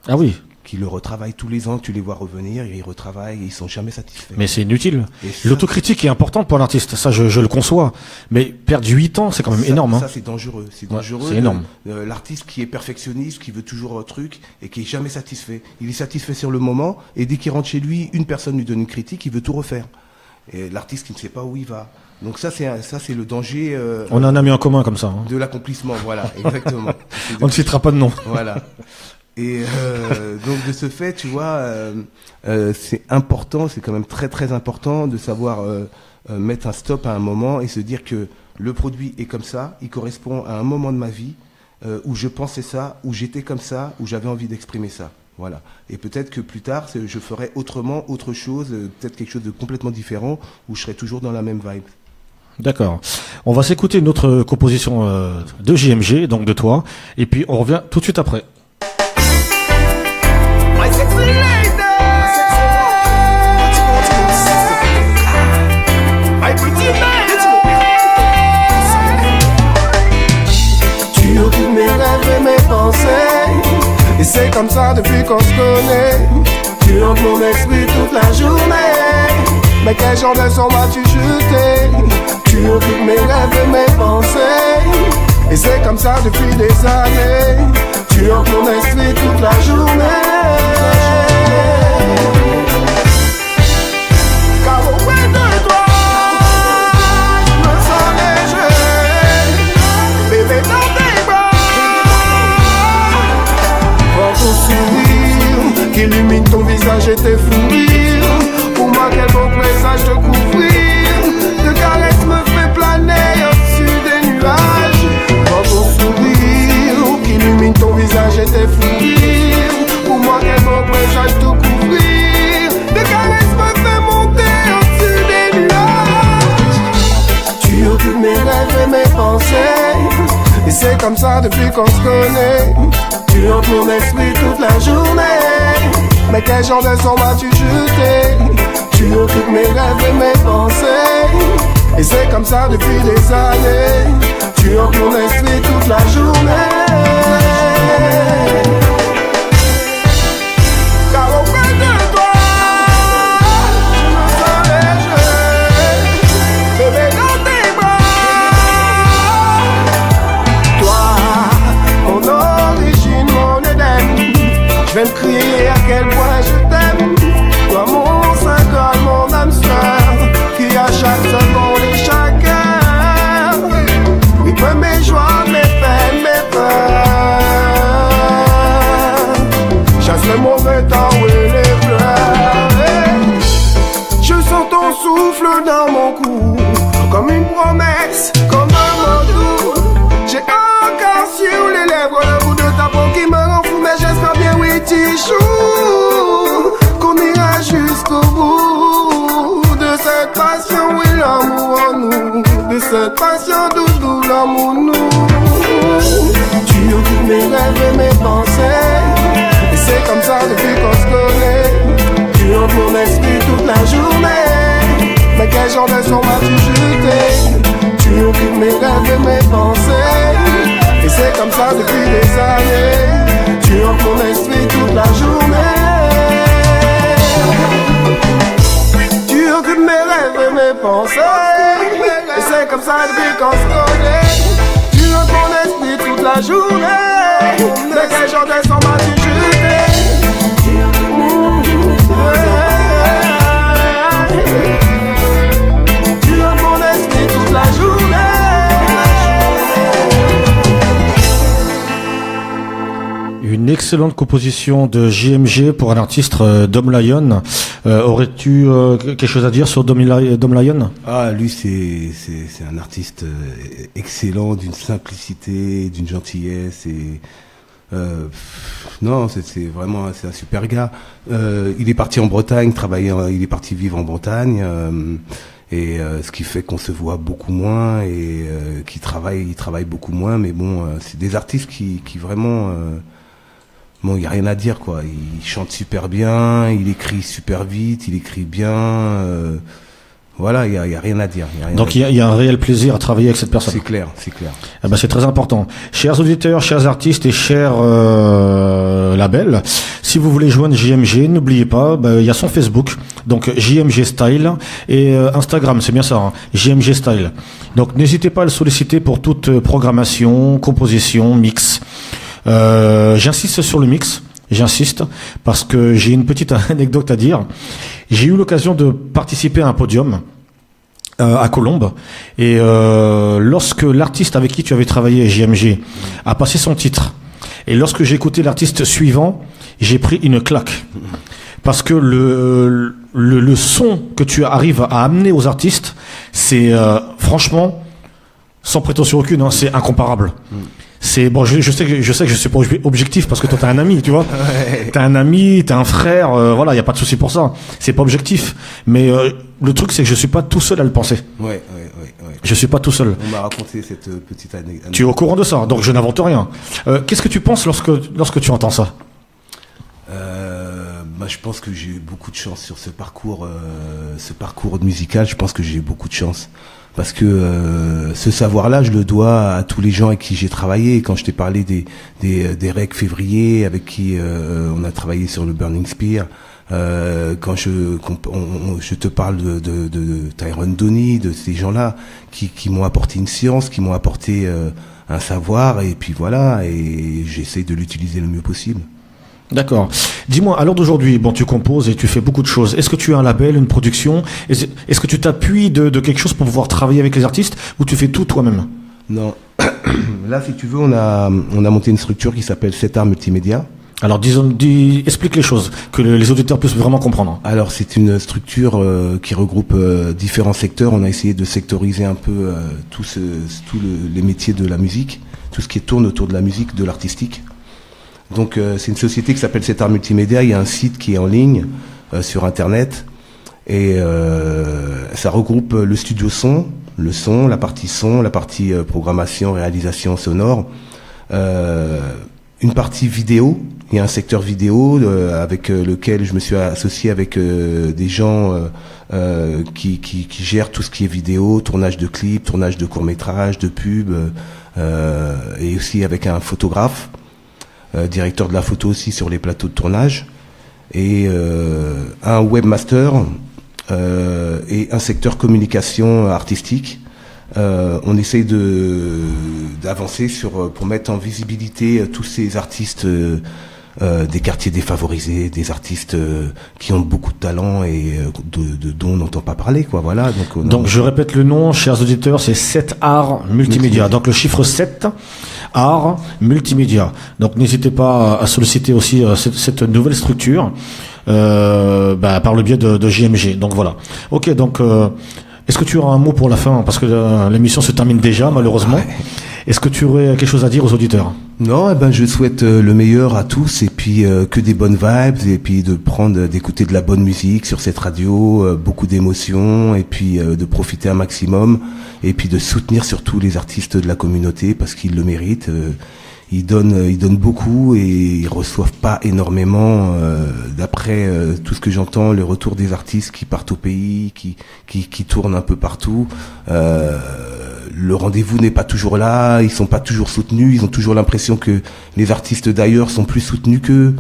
Ah oui. Qui le retravaillent tous les ans, tu les vois revenir, ils retravaillent, et ils sont jamais satisfaits. Mais c'est inutile. L'autocritique est importante pour l'artiste, ça je le conçois. Mais perdre 8 ans, c'est quand même énorme. Ça c'est dangereux. C'est dangereux. C'est énorme. L'artiste qui est perfectionniste, qui veut toujours un truc et qui est jamais satisfait. Il est satisfait sur le moment et dès qu'il rentre chez lui, une personne lui donne une critique, il veut tout refaire. Et l'artiste qui ne sait pas où il va. Donc ça c'est le danger. On a un ami en commun comme ça. Hein. De l'accomplissement, voilà, exactement. On ne citera pas de nom. Voilà. Et donc de ce fait, tu vois, c'est important, c'est quand même très très important de savoir mettre un stop à un moment et se dire que le produit est comme ça, il correspond à un moment de ma vie où je pensais ça, où j'étais comme ça, où j'avais envie d'exprimer ça. Voilà. Et peut-être que plus tard, je ferai autrement, autre chose, peut-être quelque chose de complètement différent, où je serai toujours dans la même vibe. D'accord. On va s'écouter une autre composition de JMG, donc de toi, et puis on revient tout de suite après. Tu occupes mes rêves et mes pensées, et c'est comme ça depuis qu'on se connaît. Tu hantes mon esprit toute la journée, mais quel genre de son m'as-tu jeté? Tu occupes mes rêves et mes pensées, et c'est comme ça depuis des années. Tu hantes mon esprit toute la journée. Car auprès de toi, je me sens léger, bébé dans tes bras. Prends ton sourire, qui illumine ton visage et tes fous rires. Pour moi quel beau présage de couvrir, de caresses me fait planer au-dessus des nuages. Prends ton sourire, qui illumine ton visage et tes fous rires. Pour moi quel beau présage de couvrir, de caresses me fait monter au-dessus des nuages. Tu occupes mes rêves et mes pensées, et c'est comme ça depuis qu'on se connaît. Tu hantes mon esprit toute la journée, mais quel genre de son m'as-tu jeté? Tu occupes mes rêves et mes pensées, et c'est comme ça depuis des années. Tu hantes mon esprit toute la journée. Car auprès de toi, je me sens léger, bébé dans tes bras. Toi, mon origine, mon Éden, je vais me crier à quel point je t'aime. Toi mon symbole, mon âme sœur, qui à chaque seconde et chaque heure, oui, peut mes joies, mes peines, mes peurs. Chasse le mauvais temps et les pleurs. Je sens ton souffle dans mon cou, comme une promesse, comme un mot doux. J'ai encore sur les lèvres le bout de ta peau qui me rend fou, mais j'espère bien, oui, Tichou, qu'on ira jusqu'au bout de cette passion, oui, l'amour en nous, de cette passion doudou, l'amour nous. Tu occupes mes rêves et mes pensées, et c'est comme ça depuis qu'on se connaît. Tu hantes mon esprit toute la journée, mais quel genre de son m'as-tu jeté? Tu occupes mes rêves et mes pensées, et c'est comme ça depuis des années. Tu hantes mon esprit toute la journée. Tu occupes mes rêves et mes pensées, et c'est comme ça depuis qu'on se connaît. Tu hantes mon esprit toute la journée, mais quel genre de son m'as-tu jeté? Tu hantes mon esprit toute la journée. Une excellente composition de JMG pour un artiste Dom Lion. Aurais-tu quelque chose à dire sur Dom Lion? Ah, lui c'est un artiste excellent, d'une simplicité, d'une gentillesse et non, c'est vraiment un super gars. Il est parti en Bretagne, il est parti vivre en Bretagne. Et ce qui fait qu'on se voit beaucoup moins et ils travaillent beaucoup moins. Mais bon, c'est des artistes qui vraiment... bon, il n'y a rien à dire, quoi. Il chante super bien, il écrit super vite, il écrit bien. Voilà, il n'y a rien à dire. Donc il y a un réel plaisir à travailler avec cette personne. C'est clair, c'est clair. Eh ben, c'est très important. Chers auditeurs, chers artistes et chers labels, si vous voulez joindre JMG, n'oubliez pas, il y a son Facebook, donc JMG Style, et Instagram, c'est bien ça, hein, JMG Style. Donc n'hésitez pas à le solliciter pour toute programmation, composition, mix. J'insiste sur le mix. J'insiste parce que j'ai une petite anecdote à dire. J'ai eu l'occasion de participer à un podium à Colombes et lorsque l'artiste avec qui tu avais travaillé, JMG, a passé son titre et lorsque j'ai écouté l'artiste suivant, j'ai pris une claque parce que le son que tu arrives à amener aux artistes, c'est franchement, sans prétention aucune, hein, c'est incomparable. C'est bon, je sais que je suis pas objectif parce que toi t'as un ami, tu vois. Ouais. T'as un ami, t'as un frère, voilà, y a pas de souci pour ça. C'est pas objectif, mais le truc c'est que je suis pas tout seul à le penser. Ouais. Je suis pas tout seul. On m'a raconté cette petite année. Tu es au courant de ça, donc je n'invente rien. Qu'est-ce que tu penses lorsque tu entends ça? Je pense que j'ai eu beaucoup de chance sur ce parcours musical. Je pense que j'ai eu beaucoup de chance. Parce que ce savoir-là, je le dois à tous les gens avec qui j'ai travaillé. Quand je t'ai parlé des Rec Février, avec qui on a travaillé sur le Burning Spear, quand je te parle de Tyrone Donny, de ces gens-là qui m'ont apporté une science, qui m'ont apporté un savoir, et puis voilà, et j'essaie de l'utiliser le mieux possible. D'accord. Dis-moi, à l'heure d'aujourd'hui, bon, tu composes et tu fais beaucoup de choses. Est-ce que tu as un label, une production? Est-ce que tu t'appuies de quelque chose pour pouvoir travailler avec les artistes ou tu fais tout toi-même? Non. Là, si tu veux, on a monté une structure qui s'appelle 7 Art Multimédia. Alors, explique les choses, que les auditeurs puissent vraiment comprendre. Alors, c'est une structure qui regroupe différents secteurs. On a essayé de sectoriser un peu tous les métiers de la musique, tout ce qui tourne autour de la musique, de l'artistique. Donc c'est une société qui s'appelle 7 Art Multimédia. Il y a un site qui est en ligne sur internet et ça regroupe le studio son, la partie programmation, réalisation sonore, une partie vidéo. Il y a un secteur vidéo avec lequel je me suis associé avec des gens qui gèrent tout ce qui est vidéo, tournage de clips, tournage de courts-métrages, de pubs, et aussi avec un photographe. Directeur de la photo aussi sur les plateaux de tournage, et un webmaster et un secteur communication artistique. On essaye d'avancer pour mettre en visibilité tous ces artistes des quartiers défavorisés, des artistes qui ont beaucoup de talent et dont on n'entend pas parler, quoi. Voilà. Donc je répète le nom, chers auditeurs, c'est 7 Art Multimédia. Donc le chiffre 7, Art Multimédia. Donc n'hésitez pas à solliciter aussi cette nouvelle structure par le biais de JMG. Donc voilà. Ok, donc est-ce que tu auras un mot pour la fin, parce que l'émission se termine déjà malheureusement. Ouais. Est-ce que tu aurais quelque chose à dire aux auditeurs? Non, je souhaite le meilleur à tous, et puis que des bonnes vibes, et puis d'écouter de la bonne musique sur cette radio, beaucoup d'émotions, et puis de profiter un maximum, et puis de soutenir surtout les artistes de la communauté parce qu'ils le méritent. Ils donnent beaucoup et ils reçoivent pas énormément. D'après tout ce que j'entends, le retour des artistes qui partent au pays, qui tournent un peu partout. Le rendez-vous n'est pas toujours là, ils sont pas toujours soutenus, ils ont toujours l'impression que les artistes d'ailleurs sont plus soutenus qu'eux,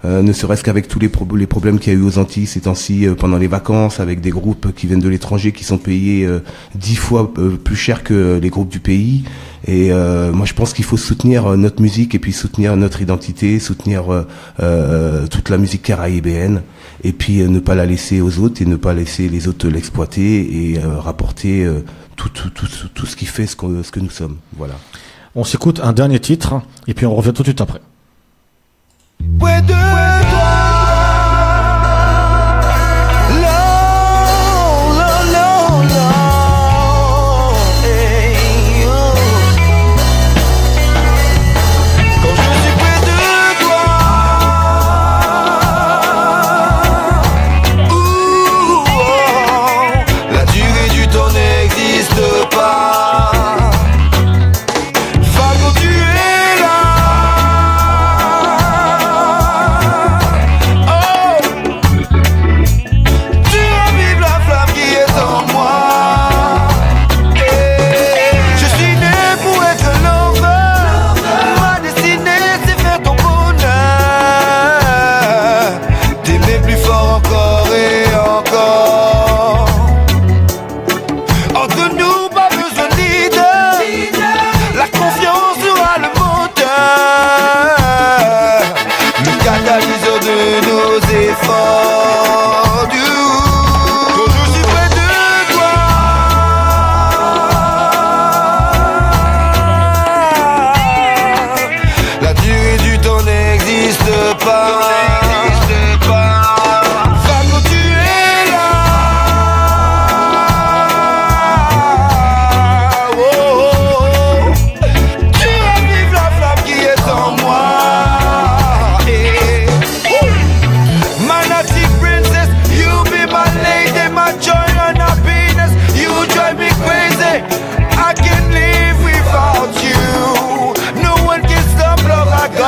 ne serait-ce qu'avec tous les problèmes qu'il y a eu aux Antilles ces temps-ci pendant les vacances, avec des groupes qui viennent de l'étranger qui sont payés 10 fois plus cher que les groupes du pays. Et moi je pense qu'il faut soutenir notre musique et puis soutenir notre identité, soutenir toute la musique caraïbéenne, et puis ne pas la laisser aux autres et ne pas laisser les autres l'exploiter et rapporter tout ce qui fait ce que nous sommes. Voilà. On s'écoute un dernier titre et puis on revient tout de suite après. Près de toi, hey, oh. Quand je suis près de toi, la durée du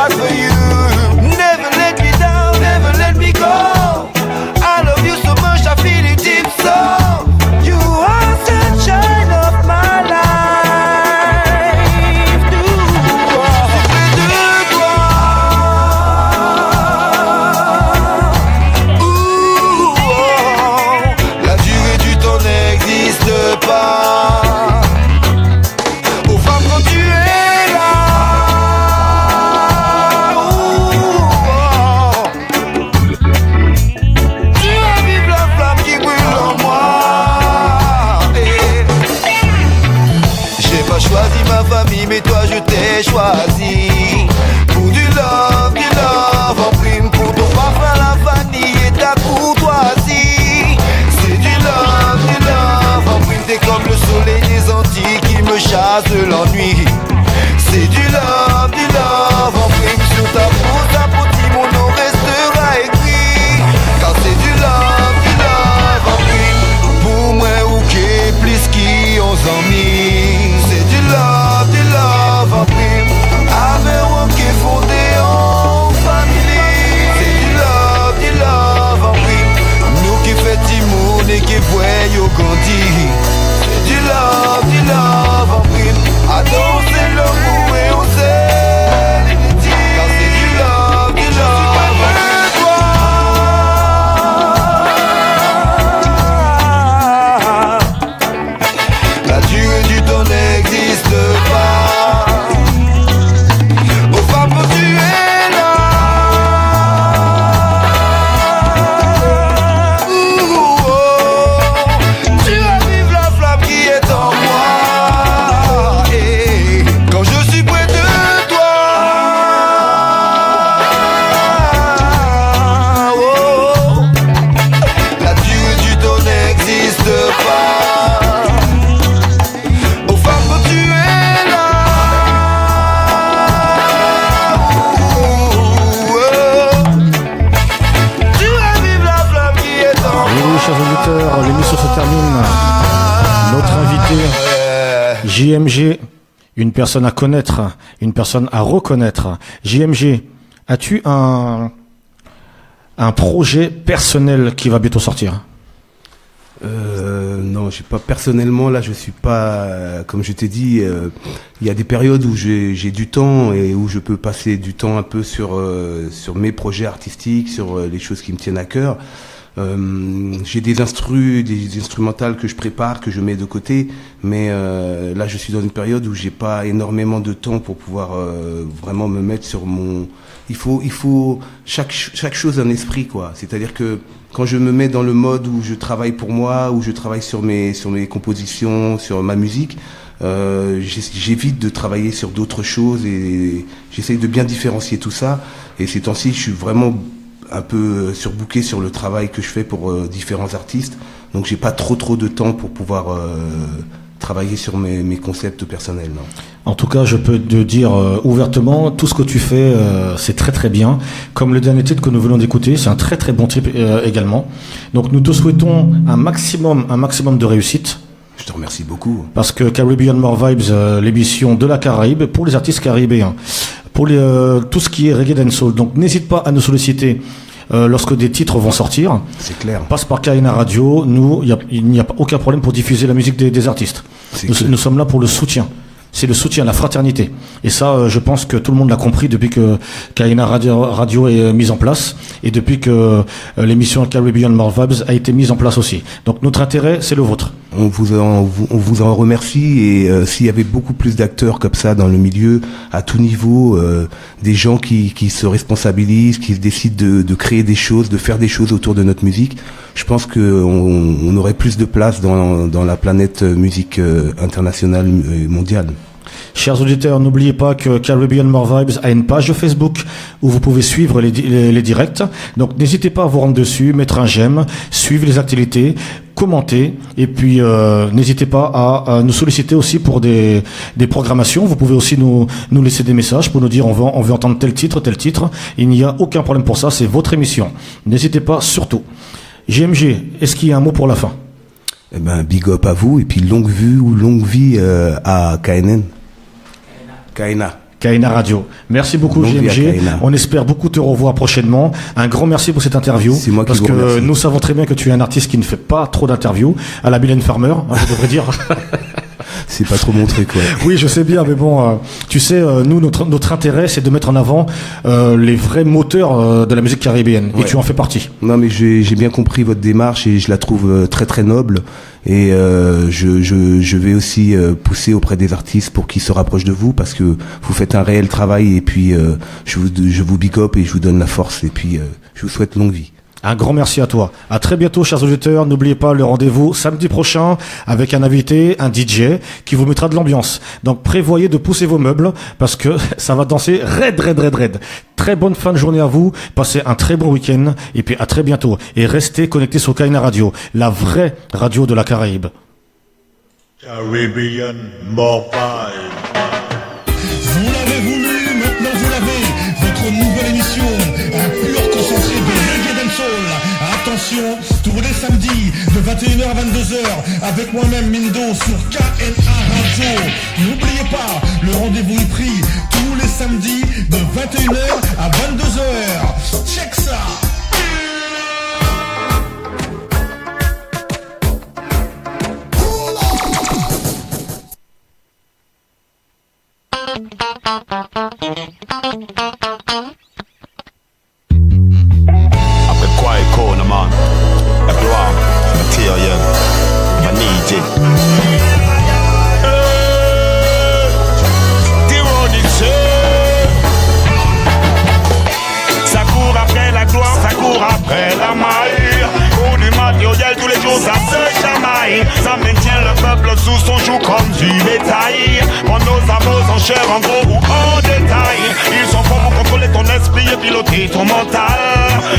heart for you. Never let me down, never let me go. I love you so much, I feel it deep so. You are sunshine of my life. Tout près de toi. Ouh, oh. La durée du temps n'existe pas. Aux femmes quand tu es là. Ouh, oh. Tu ravives la flamme qui brûle en moi. J'ai pas choisi ma famille, mais toi je t'ai choisi. Pour du love en prime. Pour ton parfum, la vanille et ta courtoisie. C'est du love en prime. T'es comme le soleil des Antilles qui me chasse de l'ennui. C'est du love en prime. Sur ta peau, mon nom restera écrit. Car c'est du love en prime. Pour moi ou qui plus qui on s'en mis. C'est du love en prime. Avec on qui est fondé en famille. C'est du love en prime. Nous qui fait Timoun et qui voyons Gandhi. C'est du love en prime. À danser l'amour et oser l'unité. Car c'est du love en prime. La durée du temps n'existe pas. Aux femmes quand tu es là. Ouh, oh. Tu ravives la flamme qui est en moi. Et quand je suis près de toi. Oh. La durée du temps n'existe pas. Aux femmes quand tu es là. Ouh, oh. Tu ravives la flamme qui est en moi. Oui, chers auditeurs, l'émission se termine. Notre invité, JMG, une personne à connaître, une personne à reconnaître. JMG, as-tu un projet personnel qui va bientôt sortir? Non, j'ai pas personnellement. Là, je suis pas. Comme je t'ai dit, il y a des périodes où j'ai du temps et où je peux passer du temps un peu sur mes projets artistiques, sur les choses qui me tiennent à cœur. J'ai des instrumentales que je prépare, que je mets de côté, mais là, je suis dans une période où j'ai pas énormément de temps pour pouvoir vraiment me mettre sur mon. Il faut chaque chose un esprit, quoi. C'est-à-dire que quand je me mets dans le mode où je travaille pour moi, où je travaille sur mes compositions, sur ma musique, j'évite de travailler sur d'autres choses et j'essaye de bien différencier tout ça. Et ces temps-ci, je suis vraiment un peu surbooké sur le travail que je fais pour différents artistes. Donc j'ai pas trop de temps pour pouvoir travailler sur mes concepts personnels. Non. En tout cas, je peux te dire ouvertement, tout ce que tu fais, c'est très très bien. Comme le dernier titre que nous venons d'écouter, c'est un très très bon titre également. Donc nous te souhaitons un maximum de réussite. Je te remercie beaucoup. Parce que Caribbean More Vibes, l'émission de la Caraïbe pour les artistes caribéens, pour tout ce qui est reggae dancehall. Donc n'hésite pas à nous solliciter lorsque des titres vont sortir. C'est clair. Passe par Kaina Radio. Nous, il n'y a aucun problème pour diffuser la musique des artistes. Nous sommes là pour le soutien. C'est le soutien, la fraternité. Et ça, je pense que tout le monde l'a compris depuis que Kaina Radio est mise en place et depuis que l'émission Caribbean More Vibes a été mise en place aussi. Donc notre intérêt, c'est le vôtre. On vous en remercie et s'il y avait beaucoup plus d'acteurs comme ça dans le milieu, à tout niveau, des gens qui se responsabilisent, qui décident de créer des choses, de faire des choses autour de notre musique, je pense qu'on aurait plus de place dans la planète musique internationale et mondiale. Chers auditeurs, n'oubliez pas que Caribbean More Vibes a une page Facebook où vous pouvez suivre les directs. Donc n'hésitez pas à vous rendre dessus, mettre un j'aime, suivre les actualités, commenter et puis n'hésitez pas à nous solliciter aussi pour des programmations. Vous pouvez aussi nous laisser des messages pour nous dire on veut entendre tel titre. Il n'y a aucun problème pour ça, c'est votre émission. N'hésitez pas surtout. GMG, est-ce qu'il y a un mot pour la fin? Eh ben, big up à vous et puis longue vie à KNN. Kaina. Kaina Radio. Merci beaucoup, GMG. On espère beaucoup te revoir prochainement. Un grand merci pour cette interview. C'est moi qui parce vous remercie. que nous savons très bien que tu es un artiste qui ne fait pas trop d'interviews. À la Mylène Farmer, je devrais dire. C'est pas trop mon truc, ouais. Oui, je sais bien, mais bon, tu sais, nous, notre intérêt, c'est de mettre en avant les vrais moteurs de la musique caribéenne. Ouais. Et tu en fais partie. Non, mais j'ai bien compris votre démarche et je la trouve très très noble. Et je vais aussi pousser auprès des artistes pour qu'ils se rapprochent de vous parce que vous faites un réel travail. Et puis je vous big up et je vous donne la force. Et puis je vous souhaite longue vie. Un grand merci à toi. À très bientôt, chers auditeurs. N'oubliez pas le rendez-vous samedi prochain avec un invité, un DJ, qui vous mettra de l'ambiance. Donc, prévoyez de pousser vos meubles parce que ça va danser raide. Très bonne fin de journée à vous. Passez un très bon week-end et puis à très bientôt. Et restez connectés sur Kaina Radio, la vraie radio de la Caraïbe. Caribbean Mobile. Vous l'avez voulu, maintenant vous l'avez. Votre nouvelle émission, un pur concentré de reggae dancehall. Attention, tous les samedis de 21h à 22h avec moi-même Mindo sur KNA Radio. N'oubliez pas, le rendez-vous est pris tous les samedis de 21h à 22h. Check ça. Après quoi est con, man? La gloire, matériel, vanité. Ça court après la gloire, ça court après la maille. Pour du matériel, tous les jours ça se chamaille. Ça maintient le peuple sous son joug comme du bétail. Pour nos amours en chair, en gros ou en détail. Ils sont forts pour contrôler ton esprit et piloter ton mental.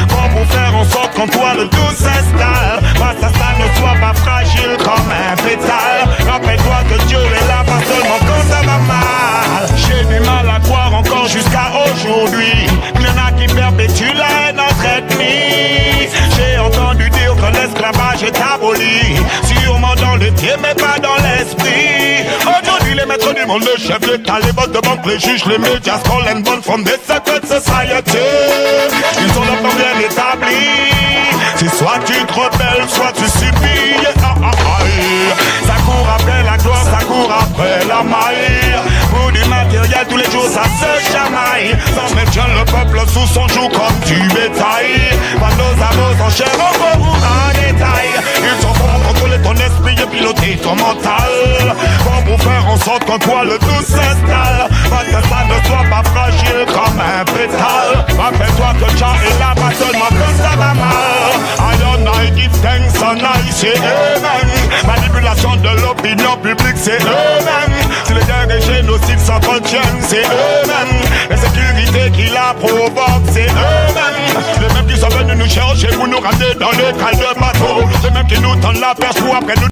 Forts pour faire en sorte qu'en toi le tout s'installe. Face à ça, ne sois pas fragile comme un pétale. Rappelle-toi que Dieu est là, pas seulement quand ça va mal. J'ai du mal à croire encore jusqu'à aujourd'hui. Il y en a qui perpétuent la haine entre ennemis. J'ai entendu dire que l'esclavage est aboli. Sûrement dans le pied mais pas dans l'esprit. Aujourd'hui les maîtres du monde, le chef d'État, les boss de banque, les juges, les médias, scroll and bond from the secret society. Ils sont là pour bien établis. C'est soit tu te rebelles, soit tu subis. Ça court après la gloire, ça court après la maille. Pour du matériel, tous les jours ça se chamaille. Ça maintient le peuple sous son joug comme du bétail. Pas nos amours en chair, en gros ou en détail. Ils sont forts pour contrôler ton esprit et piloter ton mental. Forts pour faire en sorte qu'en toi le tout s'installe. Pas que ça ne soit pas fragile comme un pétale. Rappelle-toi que Jah est là, pas seulement quand ça va mal. I give thanks and I say amen. Manipulation de l'opinion publique, c'est eux-mêmes. Si les guerres et génocides s'entretiennent, c'est eux-mêmes. L'insécurité qui la provoque, c'est eux-mêmes. Les mêmes qui sont venus nous chercher pour nous ramener dans les cales de bateau. Les mêmes qui nous tendent la perche pour après nous